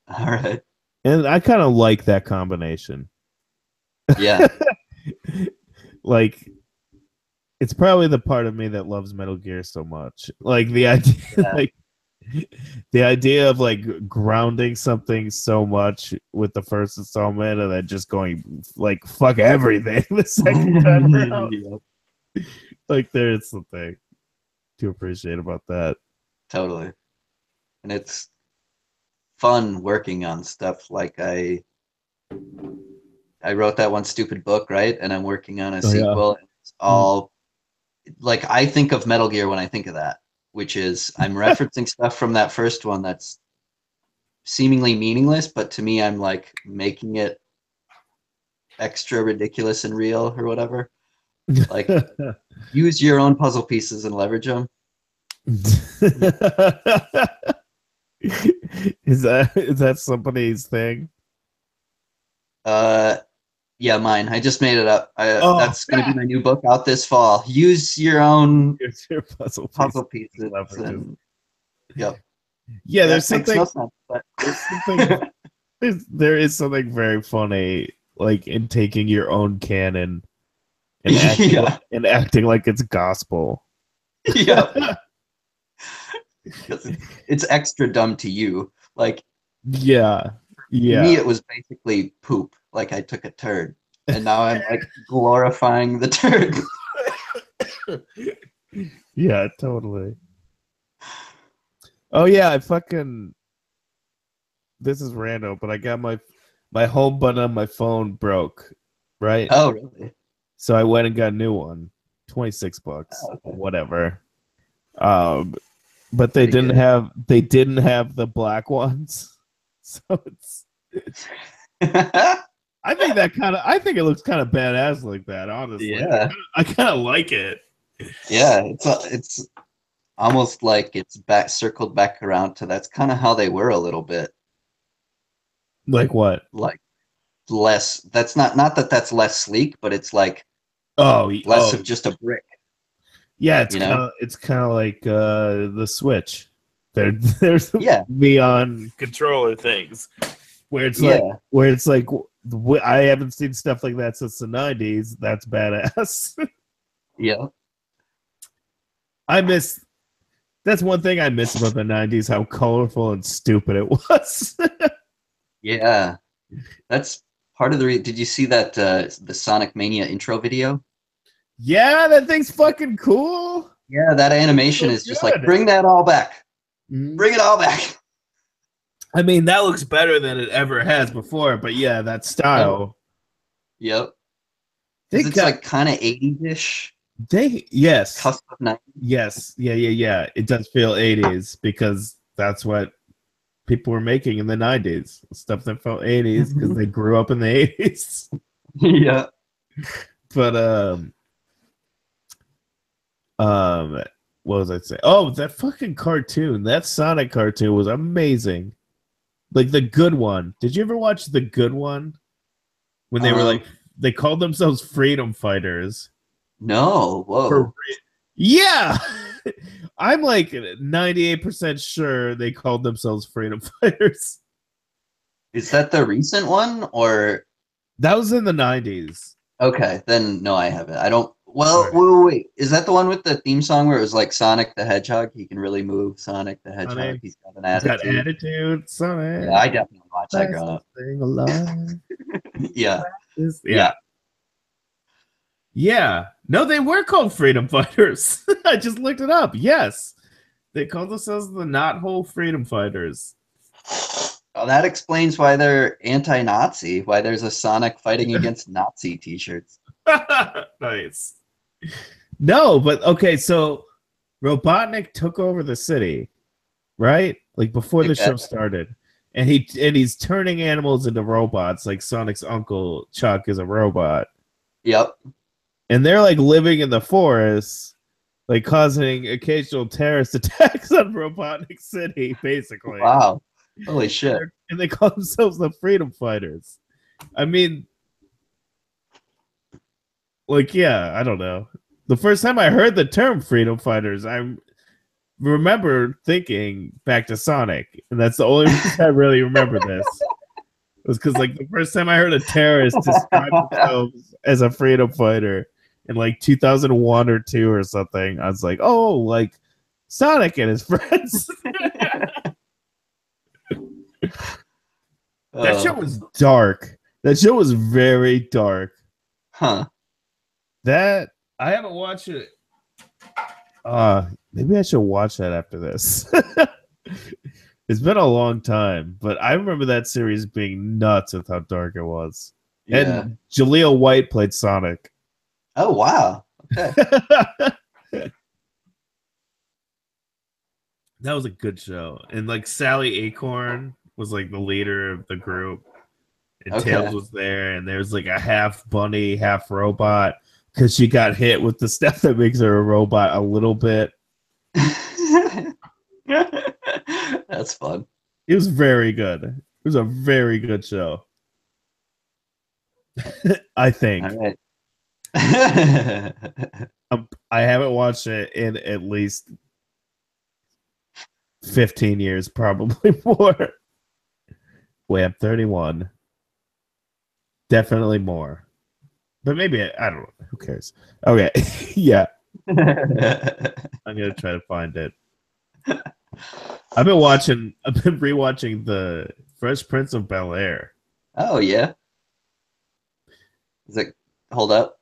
All right. and I kind of like that combination. Yeah. Like, it's probably the part of me that loves Metal Gear so much. Like the idea, Yeah. like the idea of like grounding something so much with the first installment and then just going like fuck everything the second time around. Yep, Like there's something to appreciate about that. totally. And it's fun working on stuff like I wrote that one stupid book, right? And I'm working on a Oh yeah. sequel. It's all like I think of Metal Gear when I think of that, which is I'm referencing stuff from that first one that's seemingly meaningless, but to me I'm like making it extra ridiculous and real or whatever. Like use your own puzzle pieces and leverage them. Is that somebody's thing? Uh yeah, mine. I just made it up. Oh, That's going to be my new book out this fall. Use your own here's your puzzle piece puzzle pieces leverages. and yep. Yeah, That there's makes something no sense, but there's something there is something very funny like in taking your own canon and yeah, acting like it's gospel. yeah. Because it's extra dumb to you. Like Yeah. to me, Yeah. it was basically poop. Like I took a turd, and now I'm like glorifying the turd. Yeah, totally. Oh yeah, I fucking this is random, but I got my home button on my phone broke, right? Oh, really? So I went and got a new one. $26, Oh, okay. whatever. Um but Pretty good. they didn't have the black ones. So it's I think it looks kind of badass like that, honestly. yeah, I kind of like it. yeah. It's almost like it's back circled back around to that's kind of how they were a little bit. Like what? Like less. That's not that that's less sleek, but it's like less Oh of just a brick. yeah, You know? it's kind of like the Switch. There's Yeah, neon controller things yeah, where it's like I haven't seen stuff like that since the 90s. That's badass. yeah, I miss That's one thing I miss about the 90s, how colorful and stupid it was. yeah. That's part of the. Did you see that the Sonic Mania intro video? Yeah, that thing's fucking cool. Yeah, that animation So is just like good. bring that all back, Mhm. bring it all back. I mean, that looks better than it ever has before, but yeah, that Yep, style. yep. They Because it's got like kind of 80s-ish, yes. cusp of 90s. Yes. Yeah. It does feel 80s because that's what people were making in the 90s. Stuff that felt 80s because they grew up in the 80s. yeah. But what was I saying? Oh, that fucking cartoon, that Sonic cartoon was amazing. Like the good one. Did you ever watch the good one? When they were Um, like they called themselves freedom fighters. no, For whoa. yeah. I'm like 98% sure they called themselves freedom fighters. Is that the recent one or That was in the 90s. okay? Then no, I haven't. I don't. All Well, right. wait. Is that the one with the theme song where it was like Sonic the Hedgehog? He can really move. Sonic the Hedgehog. Sonny, He's got an he's got attitude. attitude. Yeah, Sonny, I definitely watched that growing fastest up. thing alive. Yeah, Yeah. yeah. Yeah. No, they were called freedom fighters. I just looked it up. Yes. They called themselves the Knothole Freedom Fighters. Oh, that explains why they're anti-Nazi, why there's a Sonic fighting against Nazi t-shirts. Nice. No, but okay, so Robotnik took over the city, right? Like before the Okay. show started. And he's turning animals into robots, like Sonic's uncle Chuck is a robot. Yep. And they're like living in the forest, like causing occasional terrorist attacks on Robotnik City, basically. Wow. Holy shit. And they call themselves the Freedom Fighters. I mean, like, yeah, I don't know. The first time I heard the term Freedom Fighters, I remember thinking back to Sonic, and that's the only reason I really remember this. Was because like the first time I heard a terrorist describe themselves as a freedom fighter in like 2001 or 2 or something, I was like, oh, like Sonic and his friends. That show was dark. That show was very dark. Huh. That I haven't watched it. Maybe I should watch that after this. It's been a long time, but I remember that series being nuts with how dark it was. Yeah. And Jaleel White played Sonic. Oh, wow. Okay. That was a good show. And like Sally Acorn was like the leader of the group. And Okay. Tails was there, and there's like a half bunny, half robot, because she got hit with the stuff that makes her a robot a little bit. That's fun. It was very good. It was a very good show. I think. All right. I haven't watched it in at least 15 years, probably more. Wait, I'm 31. Definitely more. But maybe, I don't know. Who cares? Okay. Yeah. I'm going to try to find it. I've been rewatching the Fresh Prince of Bel-Air. Oh, yeah. Does it hold up?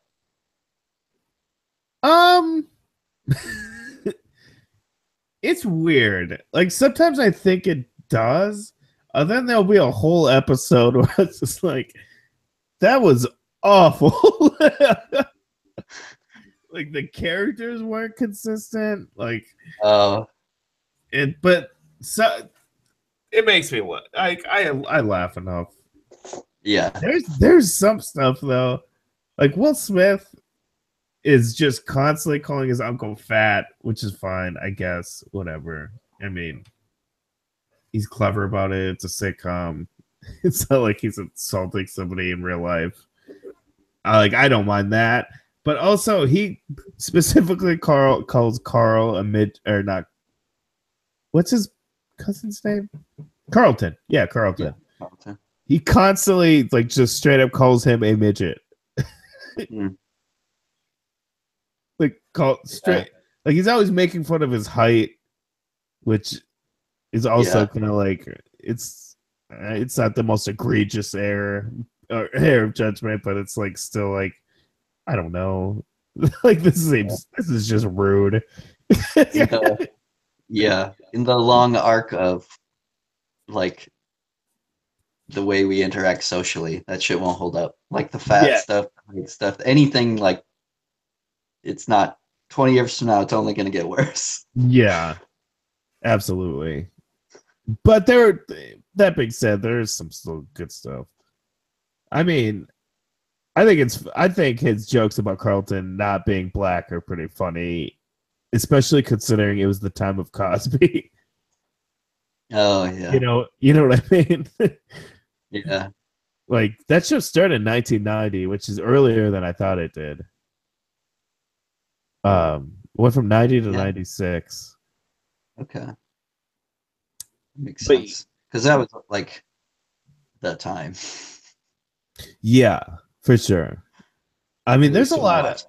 It's weird. Like sometimes I think it does. Then there'll be a whole episode where it's just like, that was awful. Like the characters weren't consistent. Like, but so it makes me laugh. I laugh enough. Yeah. There's some stuff though. Like Will Smith is just constantly calling his uncle fat, which is fine, I guess. Whatever. I mean, he's clever about it. It's a sitcom. It's not like he's insulting somebody in real life. I don't mind that. But also, he specifically calls Carl a mid or not. What's his cousin's name? Carlton. Yeah, Carlton. Yeah, Carlton. He constantly like just straight up calls him a midget. Like straight. Like he's always making fun of his height, which is also kind of like it's not the most egregious error of judgment, but it's like still like I don't know. Like this is just rude. Yeah, in the long arc of like the way we interact socially, that shit won't hold up. Like the fat stuff, the height stuff, anything like it's not 20 years from now, it's only gonna get worse. Yeah. Absolutely. But that being said, there's some still good stuff. I mean, I think his jokes about Carlton not being black are pretty funny, especially considering it was the time of Cosby. Oh yeah. You know what I mean? Yeah. Like that show started in 1990, which is earlier than I thought it did. Went from 90 to 96. Okay. Makes sense. Because that was like that time. Yeah, for sure. I mean, there's a lot of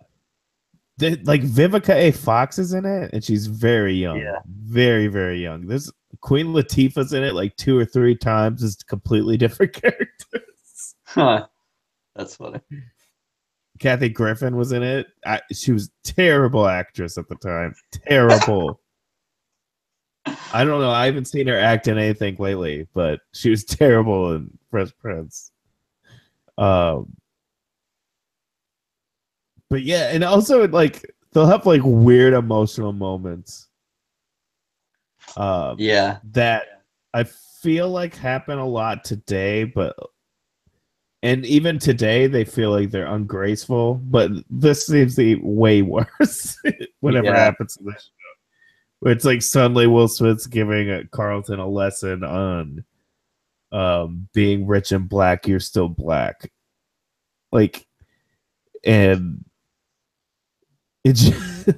like Vivica A. Fox is in it, and she's very young. Yeah. Very, very young. There's Queen Latifah's in it like 2 or 3 times as completely different characters. Huh. That's funny. Kathy Griffin was in it. She was a terrible actress at the time. Terrible. I don't know. I haven't seen her act in anything lately, but she was terrible in Fresh Prince. Um, but yeah, and also like they'll have like weird emotional moments. Um, Yeah, that I feel like happen a lot today, but and even today they feel like they're ungraceful. But this seems to be way worse. Whatever yeah, happens to this, it's like suddenly Will Smith's giving Carlton a lesson on being rich and black. You're still black, like, and it just,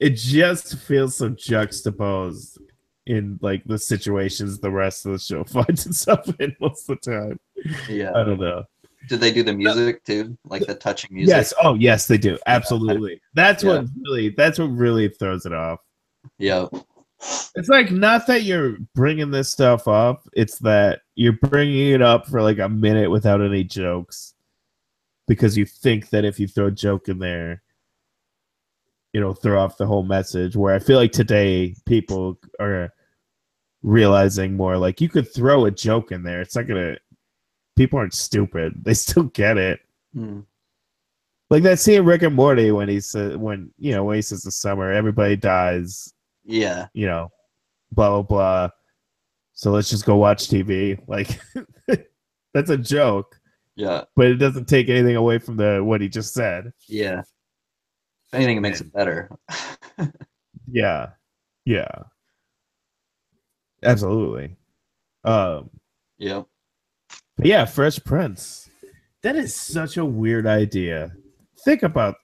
it just feels so juxtaposed in like the situations the rest of the show finds itself in most of the time. yeah. I don't know. Did they do the No, music too? Like the touching music? yes. Oh, yes, they do. Yeah, Absolutely. yeah, That's what really throws it off. yeah. It's like not that you're bringing this stuff up, it's that you're bringing it up for like a minute without any jokes because you think that if you throw a joke in there, throw off the whole message. Where I feel like today people are realizing more like you could throw a joke in there. It's not gonna. People aren't stupid. They still get it. Mm. Like that scene in Rick and Morty when he says when he says the summer everybody dies. Yeah, Blah blah blah. So let's just go watch TV. Like that's a joke, yeah, but it doesn't take anything away from the what he just said. yeah. If anything, it makes And it better. yeah, yeah, absolutely. Um, Yep. but yeah, Fresh Prince. That is such a weird idea. Think about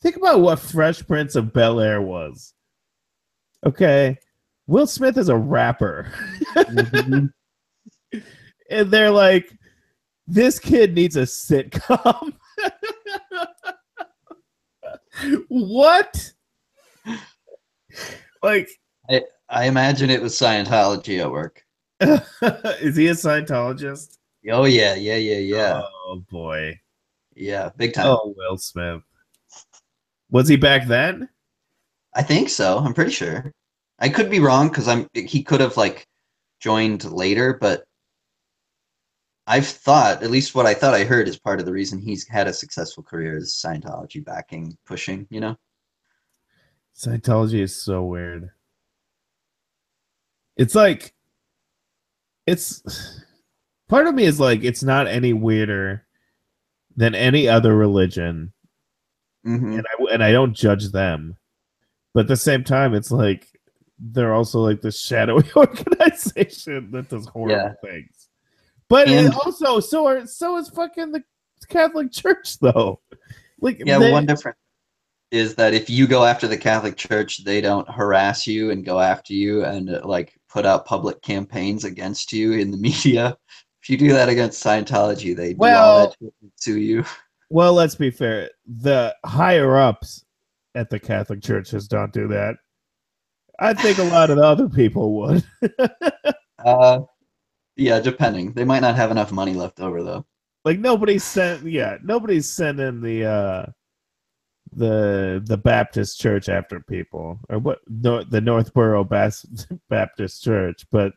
think about what Fresh Prince of Bel Air was. Okay, Will Smith is a rapper, Mhm. and they're like, this kid needs a sitcom. What? Like, I imagine it was Scientology at work. is he a Scientologist? Oh yeah, yeah, yeah, yeah, Oh boy. yeah. Big time. Oh, Will Smith. Was he back then? I think so. I'm pretty sure. I could be wrong because he could have like joined later, but I've thought, at least what I thought I heard is part of the reason he's had a successful career is Scientology backing, pushing. Scientology is so weird. It's like it's part of me is like it's not any weirder than any other religion, Hmm. and I don't judge them. But at the same time, it's like they're also like this shadowy organization that does Yeah. horrible things. But it And also so is fucking the Catholic Church though. Like yeah, one difference is that if you go after the Catholic Church, they don't harass you and go after you and like put out public campaigns against you in the media. If you do that against Scientology, they do all that well, shit and sue you. let's be fair. The higher ups at the Catholic churches don't do that. I think a lot of the other people would. Uh, yeah, depending. They might not have enough money left over though. Like nobody's sending the Baptist church after people or what the Northborough Baptist Church, but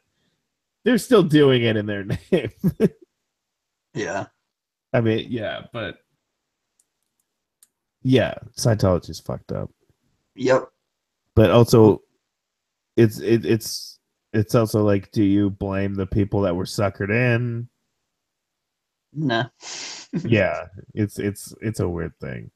they're still doing it in their name. Yeah. I mean, yeah, but yeah, Scientology's fucked up. Yep. But also it's also like, do you blame the people that were suckered in? Nah. Yeah, it's a weird thing.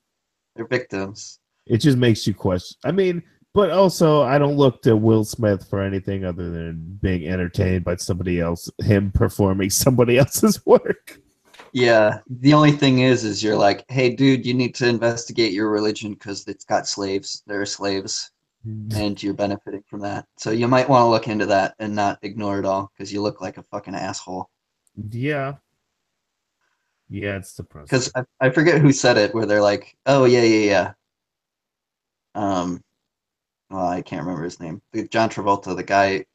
They're victims. It just makes you question. I mean, but also I don't look to Will Smith for anything other than being entertained by somebody else, him performing somebody else's work. Yeah. The only thing is you're like, hey, dude, you need to investigate your religion because it's got slaves. There are slaves, and you're benefiting from that. So you might want to look into that and not ignore it all because you look like a fucking asshole. Yeah, yeah, it's depressing. Because I forget who said it, where they're like, oh yeah, yeah, yeah. Well, I can't remember his name. John Travolta, the guy,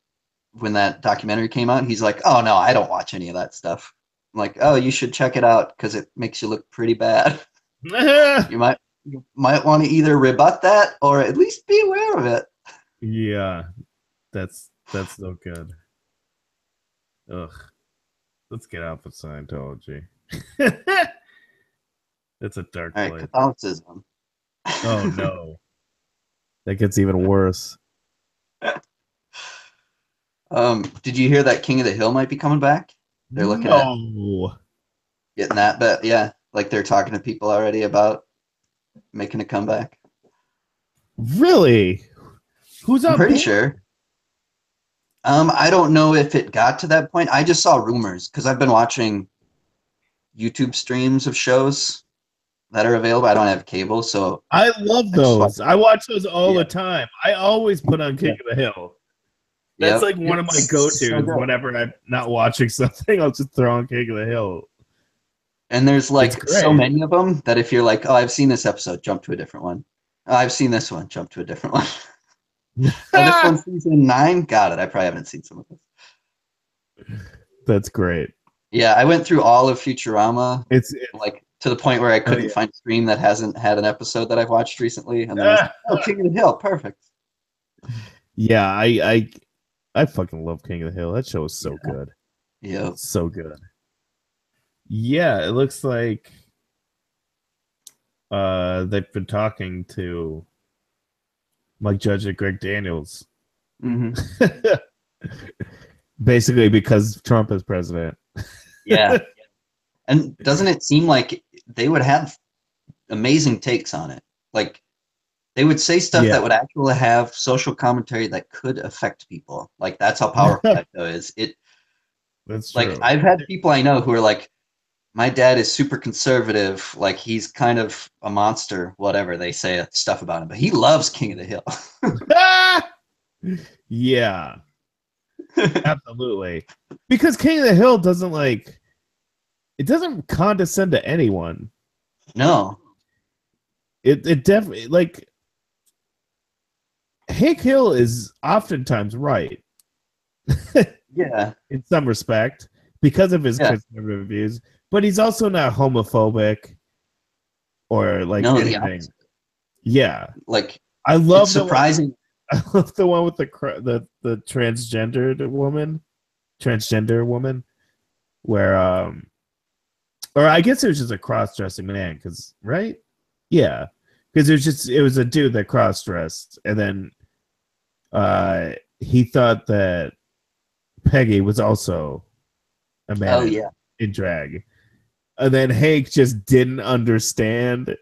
when that documentary came out, he's like, oh no, I don't watch any of that stuff. I'm like, oh, you should check it out because it makes you look pretty bad. You might want to either rebut that or at least be aware of it. Yeah, that's That's so good. Ugh. Let's get off of Scientology. It's a dark All right, place. Catholicism. Oh no. That gets even worse. Did you hear that King of the Hill might be coming back? They're looking at No. getting that, but yeah, like they're talking to people already about making a comeback. Really? Who's I'm on pretty board? sure. I don't know if it got to that point. I just saw rumors because I've been watching YouTube streams of shows that are available. I don't have cable, so I love I just watch. those. I watch those all Yeah, the time. I always put on yeah, King of the Hill. That's yep. like one of my It's so go-tos. good. Whenever I'm not watching something, I'll just throw on King of the Hill. And there's It's like so great. many of them that if you're like, oh, I've seen this episode, jump to a different one. Oh, I've seen this one, jump to a different one. Oh, this one's season 9. Got it. I probably haven't seen some of this. That's great. Yeah, I went through all of Futurama, It's like to the point where I oh couldn't yeah. find a stream that hasn't had an episode that I've watched recently, and then I was like, oh, King of the Hill, perfect. Yeah, I fucking love King of the Hill. That show is so Yeah. good. Yeah. So good. Yeah, it looks like they've been talking to Mike Judge and Greg Daniels. Hmm. Basically because Trump is president. Yeah. And doesn't it seem like they would have amazing takes on it? Like they would say stuff that Yeah. would actually have social commentary that could affect people. Like that's how powerful that show is. It That's like true. I've had people I know who are like, my dad is super conservative, like he's kind of a monster, whatever they say stuff about him, but he loves King of the Hill. Yeah, absolutely. Because King of the Hill doesn't like it doesn't condescend to anyone. No. It definitely like Hank Hill is oftentimes right Yeah. in some respect because of his Yeah. conservative views, but he's also not homophobic or like No, the anything. opposite. Yeah, Like I it's love the one. surprising. I love the one with the transgender woman, where or I guess it was just a cross dressing man, because right, yeah, because it was a dude that cross dressed, and then he thought that Peggy was also a man Oh yeah. in drag, and then Hank just didn't understand.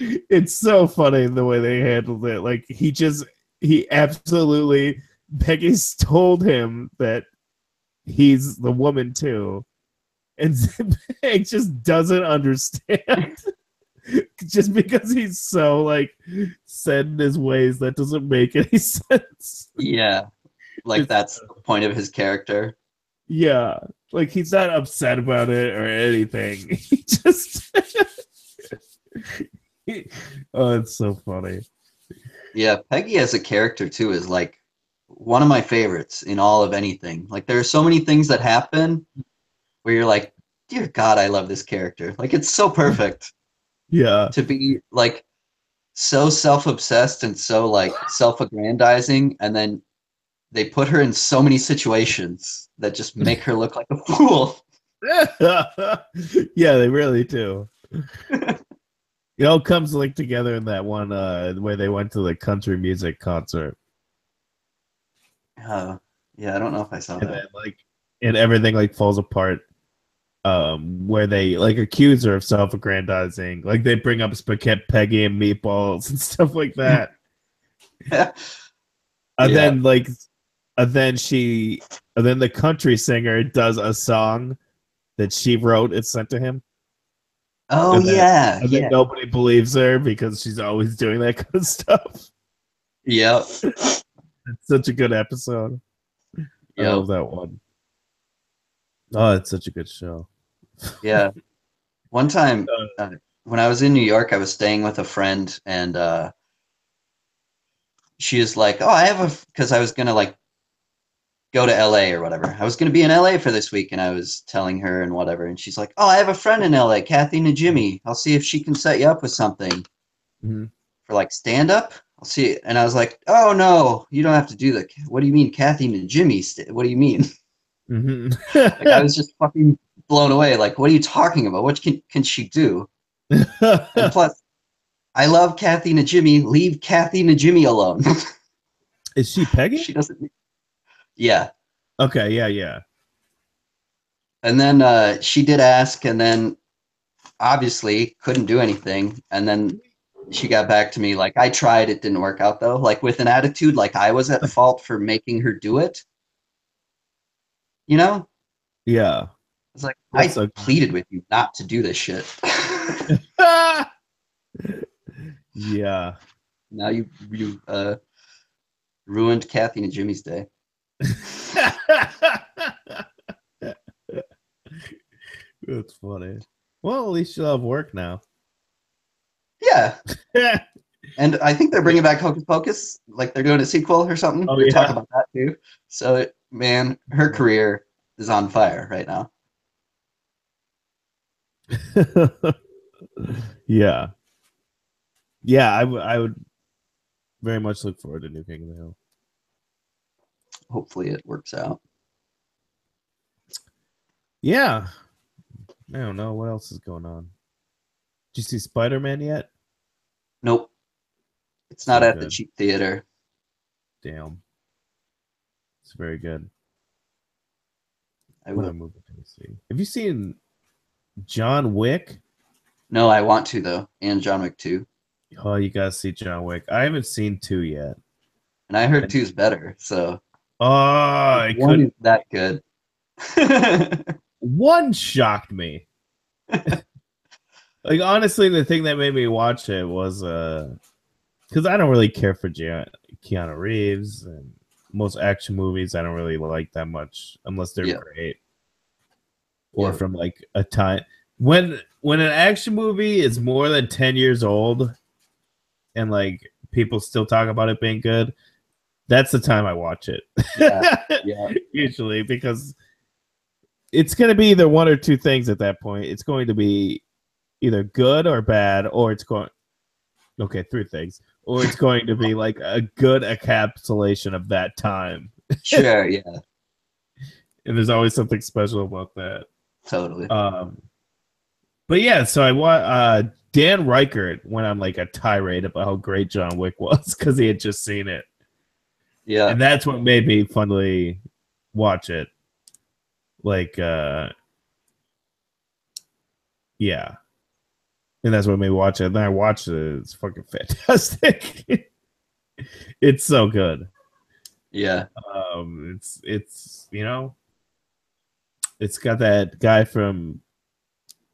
It's so funny the way they handled it. Like he absolutely Peggy's told him that he's the woman too, and Hank just doesn't understand. Just because he's so like set in his ways, that doesn't make any sense. Yeah. Like It's, that's the point of his character. yeah, like he's not upset about it or anything. He just oh, it's so funny. Yeah, Peggy as a character too is like one of my favorites in all of anything. Like there are so many things that happen where you're like, dear God, I love this character. Like it's so perfect Yeah. to be like so self-obsessed and so like self-aggrandizing, and then they put her in so many situations that just make her look like a fool. Yeah, they really do. It all comes like together in that one where they went to the country music concert. Yeah, I don't know if I saw And that. then like and everything like falls apart. Where they like accuse her of self-aggrandizing. Like they bring up spaghetti Peggy and meatballs and stuff like that. Yeah. And Yeah. then like and then the country singer does a song that she wrote and sent to him. Oh And then, yeah, and then yeah. nobody believes her because she's always doing that kind of stuff. Yep. It's such a good episode. I Yep. love that one. Oh, it's such a good show. Yeah. One time Uh, when I was in New York, I was staying with a friend, and she was like, "Oh, I have a," because I was gonna like go to LA or whatever. I was gonna be in LA for this week, and I was telling her and whatever, and she's like, "Oh, I have a friend in LA, Kathy Najimy. I'll see if she can set you up with something mhm. for like stand up." I'll see it. And I was like, oh no, you don't have to do that. What do you mean, Kathy and Jimmy? What do you mean? Mhm. Like I was just fucking blown away. Like, what are you talking about? What can she do? And plus, I love Kathy and Jimmy. Leave Kathy and Jimmy alone. Is she Peggy? She doesn't. Yeah. Okay, yeah, yeah. And then she did ask, and then obviously couldn't do anything. And then she got back to me like, I tried, it didn't work out though. Like with an attitude, like I was at fault for making her do it. You know, Yeah. it's like That's I so pleaded with you not to do this shit. yeah. Now you ruined Kathy and Jimmy's day. That's funny. Well, at least you'll have work now. Yeah. And I think they're bringing back Hocus Pocus, like they're doing a sequel or something. Oh They're yeah. talking about that too. So, man, her career is on fire right now. Yeah. Yeah, I would very much look forward to New King of the Hill. Hopefully, it works out. Yeah. I don't know what else is going on. Did you see Spider-Man yet? Nope, it's So not at the good. cheap theater. Damn. It's very good. I What other will. movie did we see? Have you seen John Wick? No, I want to though, and John Wick 2. Oh, you gotta see John Wick. I haven't seen 2 yet. And I heard 2's better. So Oh, if I one could. is that good. One shocked me. Like honestly, the thing that made me watch it was because I don't really care for Keanu Reeves, and most action movies I don't really like that much unless they're Yeah. great or Yeah. from like a time when an action movie is more than 10 years old and like people still talk about it being good. That's the time I watch it. Yeah. Usually because it's going to be either one or two things at that point. It's going to be either good or bad, or it's going okay, three things, or it's going to be like a good encapsulation of that time. Sure. Yeah. And there's always something special about that. Totally. But yeah, so Dan Reichert went on like a tirade about how great John Wick was because he had just seen it. Yeah. And that's what made me finally watch it. Like yeah. And that's what made me watch it. And then I watched it. It's fucking fantastic. It's so good. Yeah. It's you know, it's got that guy from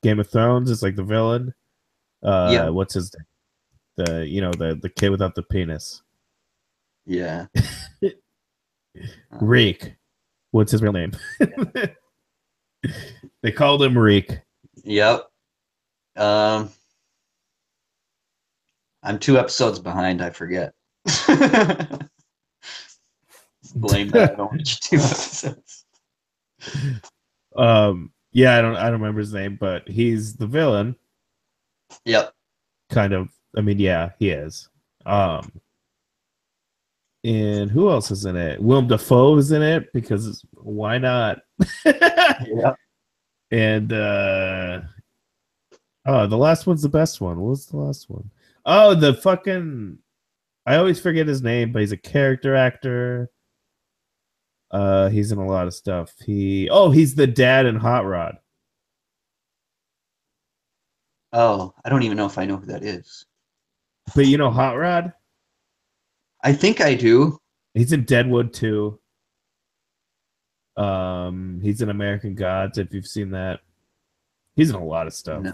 Game of Thrones. It's like the villain. Yeah. What's his name? The kid without the penis. Yeah. Reek. What's his real name? They called him Reek. Yep. I'm 2 episodes behind. I forget. Blame that. I don't watch 2 episodes. Yeah, I don't remember his name, but he's the villain. Yep. Kind of. I mean, yeah, he is. And who else is in it? Willem Dafoe is in it because why not? Yeah. And oh, the last one's the best one. What was the last one? Oh, the fucking I always forget his name, but he's a character actor. He's in a lot of stuff. He's the dad in Hot Rod. Oh, I don't even know if I know who that is. But you know Hot Rod? I think I do. He's in Deadwood too. He's in American Gods, if you've seen that. He's in a lot of stuff. No.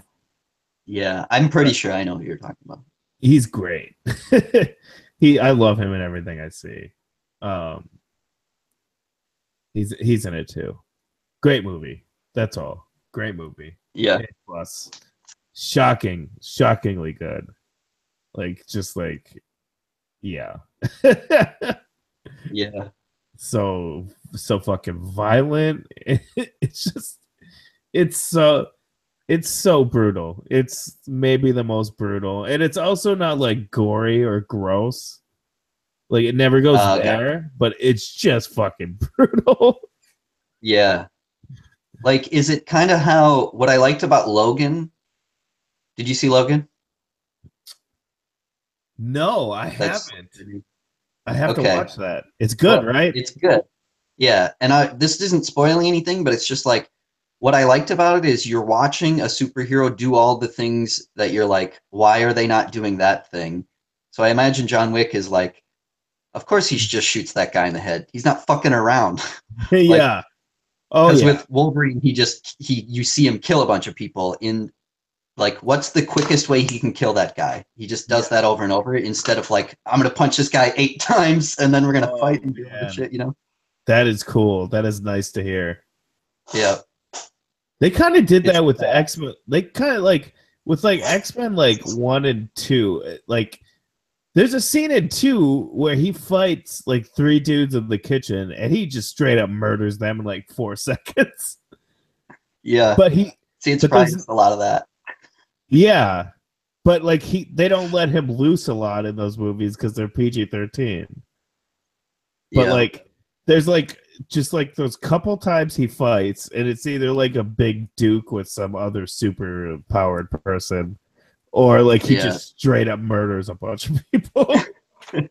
Yeah, I'm pretty sure I know who you're talking about. He's great. I love him in everything I see. He's in it too. Great movie. That's all. Great movie. Yeah. Plus, shockingly good. Like just like, yeah. Yeah. So fucking violent. It's so brutal. It's maybe the most brutal, and it's also not like gory or gross. Like it never goes Okay. there, but it's just fucking brutal. Yeah. Like, is it kind of how what I liked about Logan? Did you see Logan? No, I That's haven't. I have to okay. watch that. It's good, Well, right? it's good. Yeah, and this isn't spoiling anything, but it's just like what I liked about it is you're watching a superhero do all the things that you're like, why are they not doing that thing? So I imagine John Wick is like, of course he just shoots that guy in the head. He's not fucking around. Like, Yeah. Oh because yeah. with Wolverine, he you see him kill a bunch of people in like what's the quickest way he can kill that guy? He just does Yeah. that over and over instead of like, I'm gonna punch this guy 8 times and then we're gonna Oh fight and do all this man. shit, you know? That is cool. That is nice to hear. Yeah. They kind of did It's that with the bad. X-Men. They kind of like with like X-Men like 1 and 2. Like there's a scene in 2 where he fights like 3 dudes in the kitchen and he just straight up murders them in like 4 seconds. Yeah. But he See, it's but probably there's just a lot of that. yeah, but like they don't let him loose a lot in those movies cuz they're PG-13. But Yeah. like there's like just like those couple times he fights and it's either like a big duke with some other super powered person or like he Yeah. just straight up murders a bunch of people. And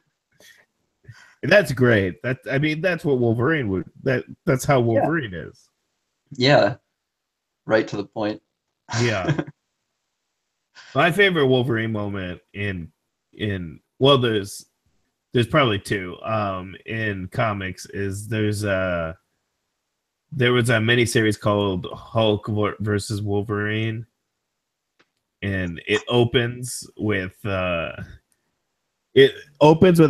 that's great. That I mean that's what Wolverine would that's how Yeah. Wolverine is. Yeah. Right to the point. Yeah. My favorite Wolverine moment in well there's probably two in comics is there was a miniseries called Hulk versus Wolverine, and it opens with a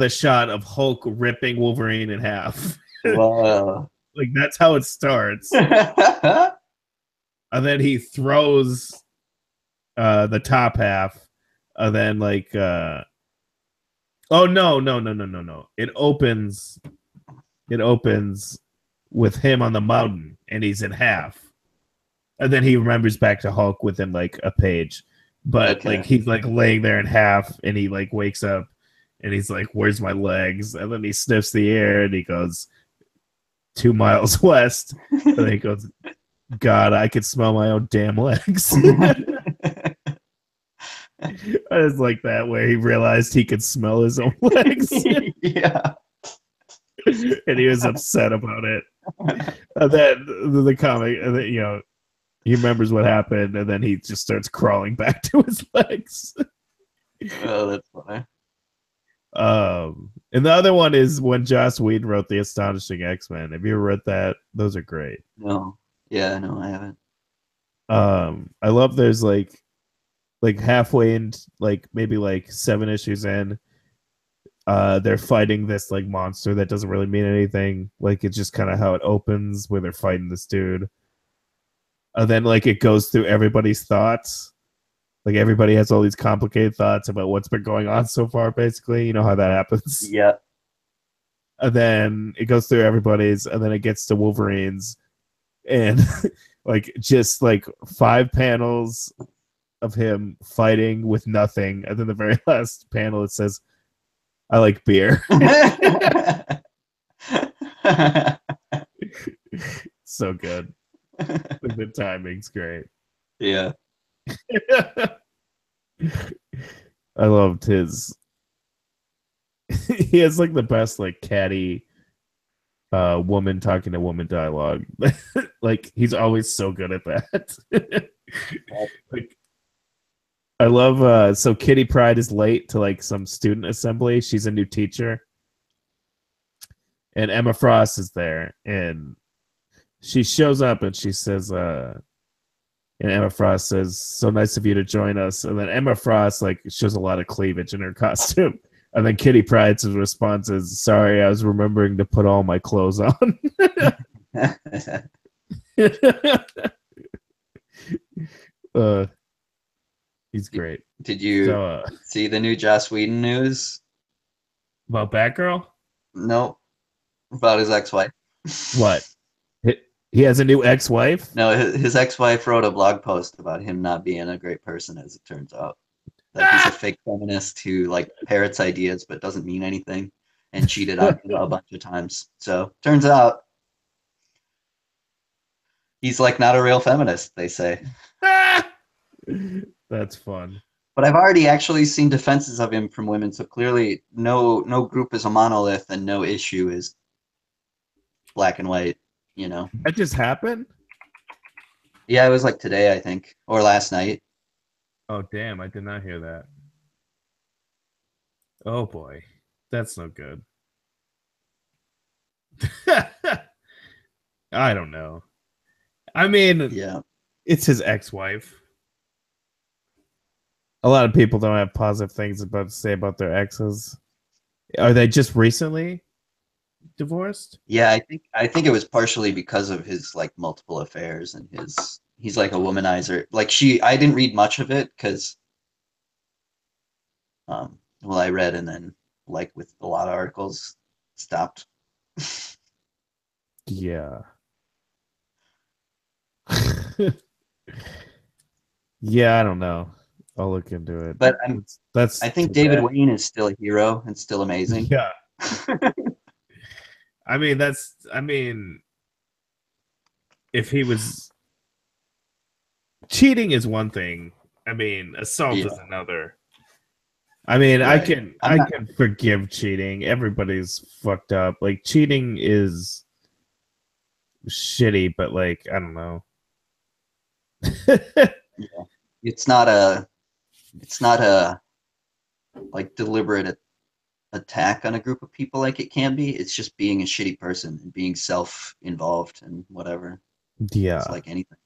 shot of Hulk ripping Wolverine in half. Wow. Like that's how it starts, and then he throws the top half, and then like oh no, it opens with him on the mountain and he's in half, and then he remembers back to Hulk within like a page. But like Okay. he's like laying there in half, and he like wakes up, and he's like, "Where's my legs?" And then he sniffs the air, and he goes 2 miles west, and then he goes, "God, I could smell my own damn legs." I just like that where he realized he could smell his own legs, Yeah. and he was upset about it. And then the comic, and then, he remembers what happened, and then he just starts crawling back to his legs. Oh, that's funny. And the other one is when Joss Whedon wrote the Astonishing X-Men. Have you ever read that? Those are great. No. Yeah, no, I haven't. I love there's like halfway in, like maybe like 7 issues in, they're fighting this like monster that doesn't really mean anything. Like it's just kind of how it opens where they're fighting this dude. And then like it goes through everybody's thoughts. Like everybody has all these complicated thoughts about what's been going on so far, basically. You know how that happens. Yeah. And then it goes through everybody's, and then it gets to Wolverine's, and like just like 5 panels of him fighting with nothing, and then the very last panel it says, "I like beer." So good. The timing's great. Yeah. I loved his. He has like the best like catty woman talking to woman dialogue. Like he's always so good at that. Like I love so Kitty Pryde is late to like some student assembly. She's a new teacher. And Emma Frost is there, and she shows up and she says and Emma Frost says, "So nice of you to join us." And then Emma Frost like shows a lot of cleavage in her costume. And then Kitty Pryde's response is, "Sorry, I was remembering to put all my clothes on." uh, he's great. Did you So see the new Joss Whedon news? about Batgirl, Nope. About his ex-wife. what? He has a new ex-wife. No, his ex-wife wrote a blog post about him not being a great person, as it turns out. That he's a fake feminist who like parrots ideas but doesn't mean anything. and cheated on him a bunch of times. So turns out he's like not a real feminist, they say. That's fun. But I've already actually seen defenses of him from women, so clearly no group is a monolith and no issue is black and white, you know. That just happened? Yeah, it was like today, I think, or last night. Oh, damn. I did not hear that. Oh, boy. That's no good. I don't know. I mean, Yeah. it's his ex-wife. A lot of people don't have positive things about to say about their exes. Are they just recently divorced? Yeah, I think it was partially because of his like multiple affairs and his he's like a womanizer. Like I didn't read much of it because well I read and then like with a lot of articles stopped. Yeah. Yeah, I don't know. I'll look into it. But That's I think too David bad. Wayne is still a hero and still amazing. Yeah. I mean, if he was cheating is one thing. I mean, assault is Yeah, another. I mean, I right. can I'm I not can forgive cheating. Everybody's fucked up. Like cheating is shitty, but like I don't know. yeah. It's not a like deliberate attack on a group of people like it can be. It's just being a shitty person and being self-involved and whatever. It's Yeah. like anything.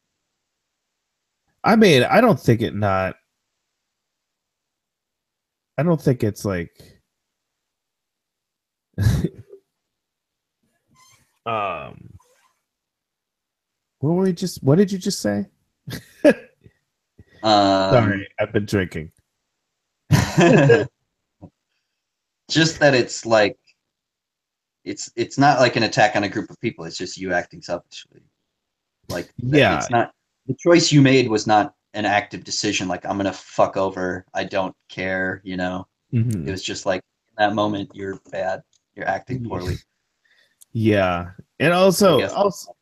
I mean, I don't think it not I don't think it's like um what did you just say? Um, Sorry, I've been drinking. just that it's like it's not like an attack on a group of people. It's just you acting selfishly. Like that, Yeah. it's not the choice you made was not an active decision. Like I'm gonna fuck over. I don't care. You know, it Mhm. was just like in that moment you're bad. You're acting poorly. Yeah. And I also guess. also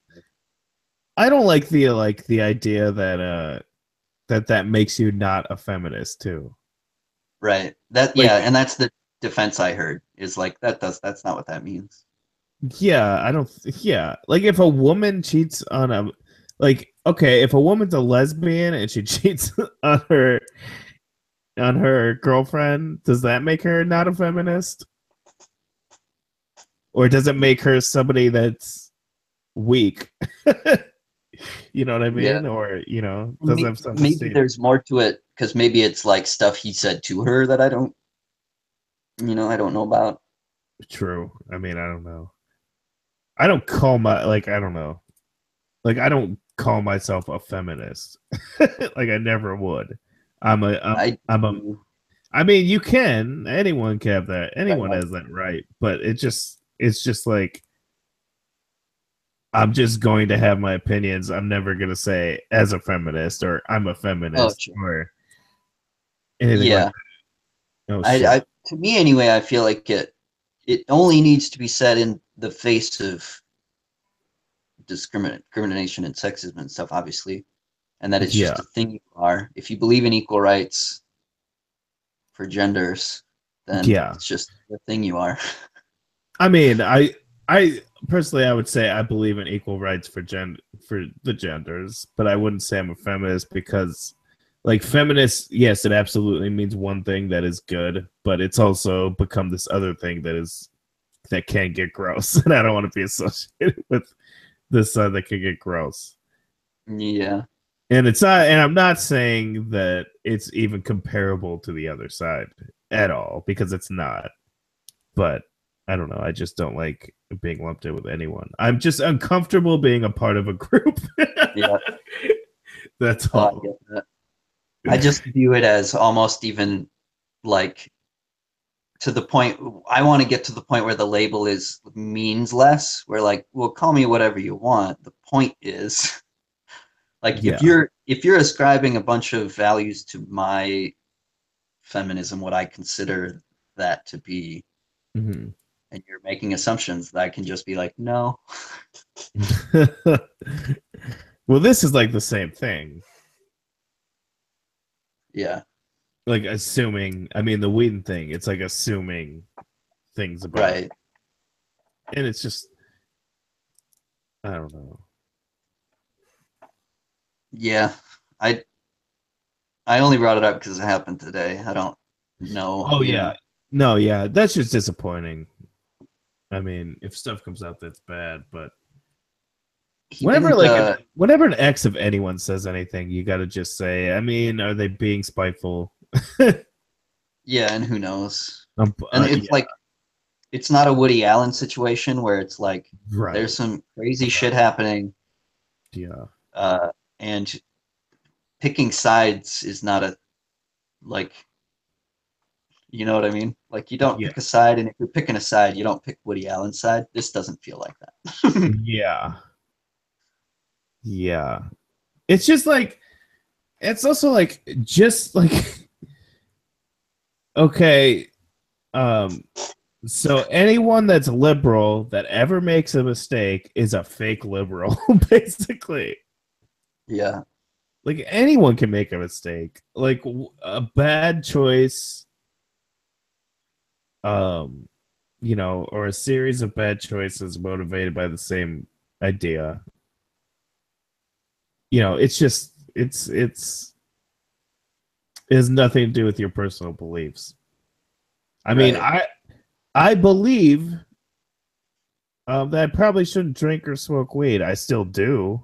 I don't like the idea that that makes you not a feminist too. Right. That Like yeah, and that's the defense I heard is like that's not what that means. yeah, I don't yeah. Like if a woman cheats on a like okay, if a woman's a lesbian and she cheats on her girlfriend, does that make her not a feminist? Or does it make her somebody that's weak? You know what I Yeah. mean? Or, doesn't Maybe, have self maybe esteem. there's more to it because maybe it's like stuff he said to her that I don't know about. True. I mean, I don't know. I don't call my like I don't know. Like I don't call myself a feminist. Like I never would. I'm a I I'm a do. I mean, you can. Anyone can have that. Anyone Right. has that right. But it's just like I'm just going to have my opinions. I'm never gonna say as a feminist or I'm a Oh, feminist sure. or anything like Yeah. that. Oh shit. I to me anyway, I feel like it only needs to be said in the face of discrimination and sexism and stuff, obviously, and that it's just Yeah. a thing you are. If you believe in equal rights for genders, then Yeah. it's just the thing you are. I mean, I personally I would say I believe in equal rights for the genders, but I wouldn't say I'm a feminist because like feminist, yes, it absolutely means one thing that is good, but it's also become this other thing that can get gross, and I don't want to be associated with this that can get gross. Yeah. And it's not, and I'm not saying that it's even comparable to the other side at all because it's not. But I don't know. I just don't like being lumped in with anyone. I'm just uncomfortable being a part of a group. Yeah. That's I all. get that. I just view it as almost even like to the point I want to get to the point where the label is means less, where like, well, call me whatever you want. The point is like if Yeah. you're ascribing a bunch of values to my feminism, what I consider that to be, Hmm. and you're making assumptions, that can just be like, no. Well, this is like the same thing. Yeah. Like assuming, I mean, the weed thing, it's like assuming things about, Right. and it's just, I don't know. Yeah. I I only brought it up because it happened today. I don't know, Oh yeah, no, yeah, that's just disappointing. I mean, if stuff comes out that's bad, but He didn't whenever an ex of anyone says anything, you got to just say, I mean, are they being spiteful? yeah, and who knows? And it's Yeah, like it's not a Woody Allen situation where it's like right. there's some crazy shit happening, Yeah, and picking sides is not a like you know what I mean? Like you don't yeah, pick a side, and if you're picking a side, you don't pick Woody Allen's side. This doesn't feel like that. yeah, yeah. It's just like it's also like just like okay, um, so anyone that's liberal that ever makes a mistake is a fake liberal, basically. Yeah, Like anyone can make a mistake. Like a bad choice, um, or a series of bad choices motivated by the same idea. It's just it has nothing to do with your personal beliefs. I mean, right. I believe that I probably shouldn't drink or smoke weed. I still do.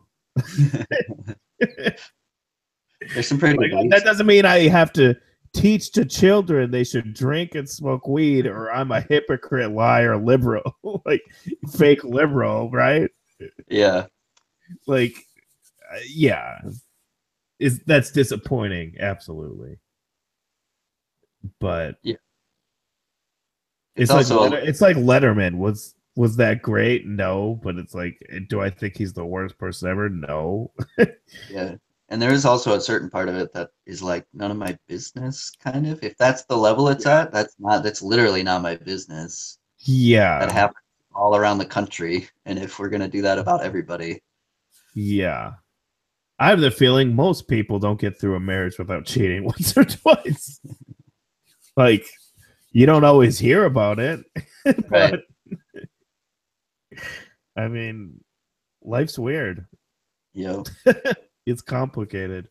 There's some pretty good Like beliefs. that doesn't mean I have to teach to children they should drink and smoke weed, or I'm a hypocrite, liar, liberal, like fake liberal, right? Yeah, Like, yeah, is that's disappointing, absolutely. But yeah. It's it's like also It's like Letterman was that great? No, but it's like, do I think he's the worst person ever? No. yeah. And there is also a certain part of it that is like none of my business, kind of. If that's the level it's Yeah. at, that's literally not my business. That Yeah. happens all around the country. And if we're gonna do that about everybody, Yeah. I have the feeling most people don't get through a marriage without cheating once or twice. Like, you don't always hear about it, right? but I mean, life's weird. You know, It's complicated.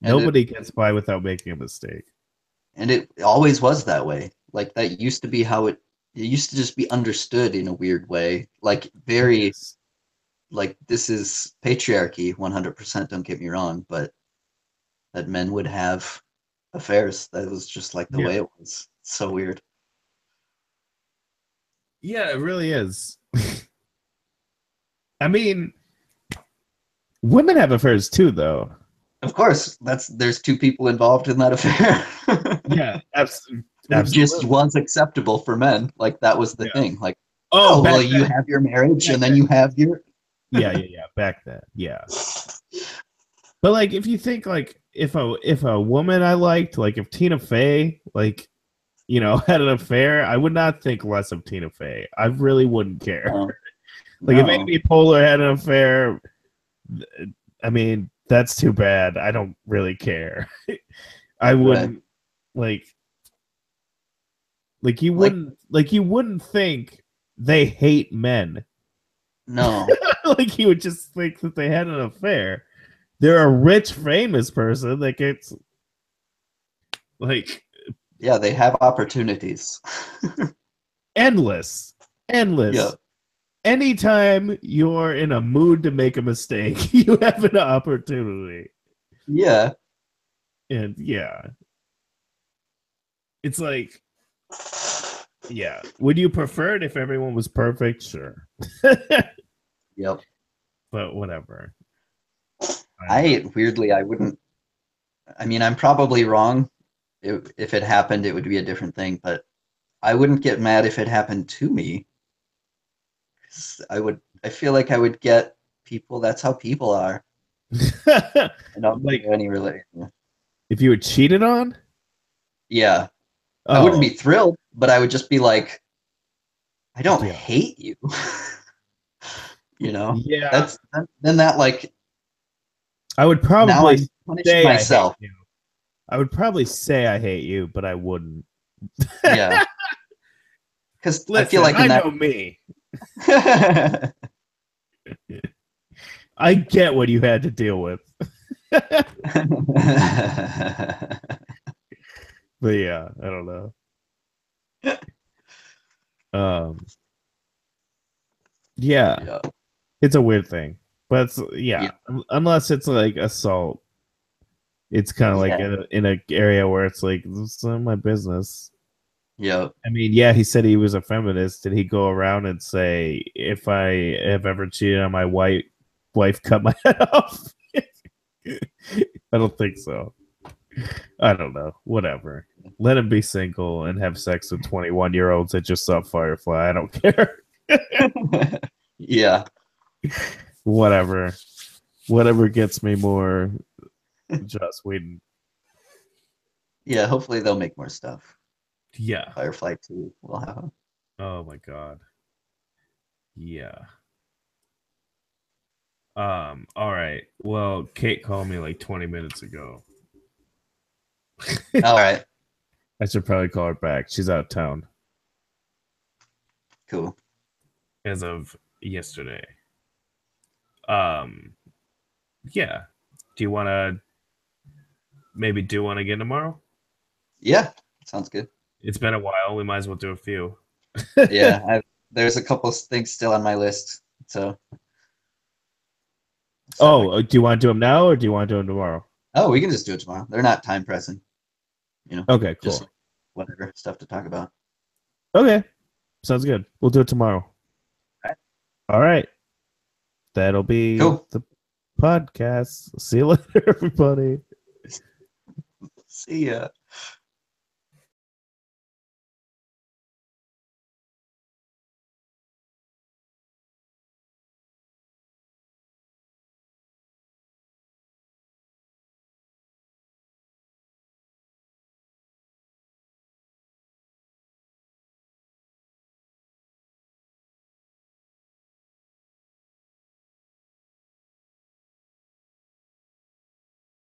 and it Nobody gets by without making a mistake. and it always was that way. Like that used to be how it used to just be understood in a weird way. Like very Yes. like this is patriarchy 100%, don't get me wrong, but that men would have affairs. That was just like the Yeah. way it was. So weird. Yeah, it really is. I mean, women have affairs too, though. Of course, that's there's two people involved in that affair. Yeah, It just absolutely. was acceptable for men. Like that was the Yeah. thing. Like, Oh, oh well, back you then. have your marriage Back and then then. you have your Yeah, yeah, yeah. Back then. Yeah. But like, if you think like if a woman I liked, like if Tina Fey, like had an affair, I would not think less of Tina Fey. I really wouldn't care. no, Like if no, Amy Poehler had an affair, I mean, that's too bad. I don't really care. I right. wouldn't like Like you wouldn't think they hate men. no, Like you would just think that they had an affair. They're a rich, famous person that gets like yeah, they have opportunities. endless, Yeah, endless. Anytime you're in a mood to make a mistake, you have an opportunity. yeah. And yeah, it's like, yeah. Would you prefer it if everyone was perfect? Sure. Yep. But whatever. I don't know. I weirdly, I wouldn't. I mean, I'm probably wrong. If it happened, it would be a different thing. But I wouldn't get mad if it happened to me. 'Cause I would. I feel like I would get people. That's how people are. I don't Like have any relation. if you were cheated on? Yeah, I wouldn't Oh, be thrilled, but I would just be like, I don't Yeah. hate you. Yeah. That's then that like I would now probably I'm punishing say I hate myself. you. I would probably say I hate you, but I wouldn't. Yeah, because I feel Listen, like in I that. know me. I get what you had to deal with. But yeah, I don't know. Um, yeah, Yeah, it's a weird thing, but yeah, yeah, unless it's like assault, it's kind of like yeah, in a area where it's like it's none of my business. yeah. I mean, yeah, he said he was a feminist. Did he go around and say if I have ever cheated on my wife, cut my head off? I don't think so. I don't know. Whatever. Let him be single and have sex with 21-year-olds that just saw Firefly. I don't care. Yeah, Whatever. Whatever gets me more Joss Whedon. yeah. Hopefully they'll make more stuff. Yeah. Firefly 2 will have. Oh my god. Yeah. All right. Well, Kate called me like 20 minutes ago. All right, I should probably call her back. She's out of town cool. as of yesterday. Um, yeah. Do you want to maybe do one again tomorrow? Yeah, sounds good. It's been a while. We might as well do a few. Yeah, there's a couple things still on my list, so set my. Do you want to do them now or do you want to do them tomorrow? Oh, we can just do it tomorrow. They're not time pressing, Okay, just cool. whatever stuff to talk about. Okay, sounds good. We'll do it tomorrow. All right. All right. That'll be Cool. the podcast. See you later, everybody. See ya.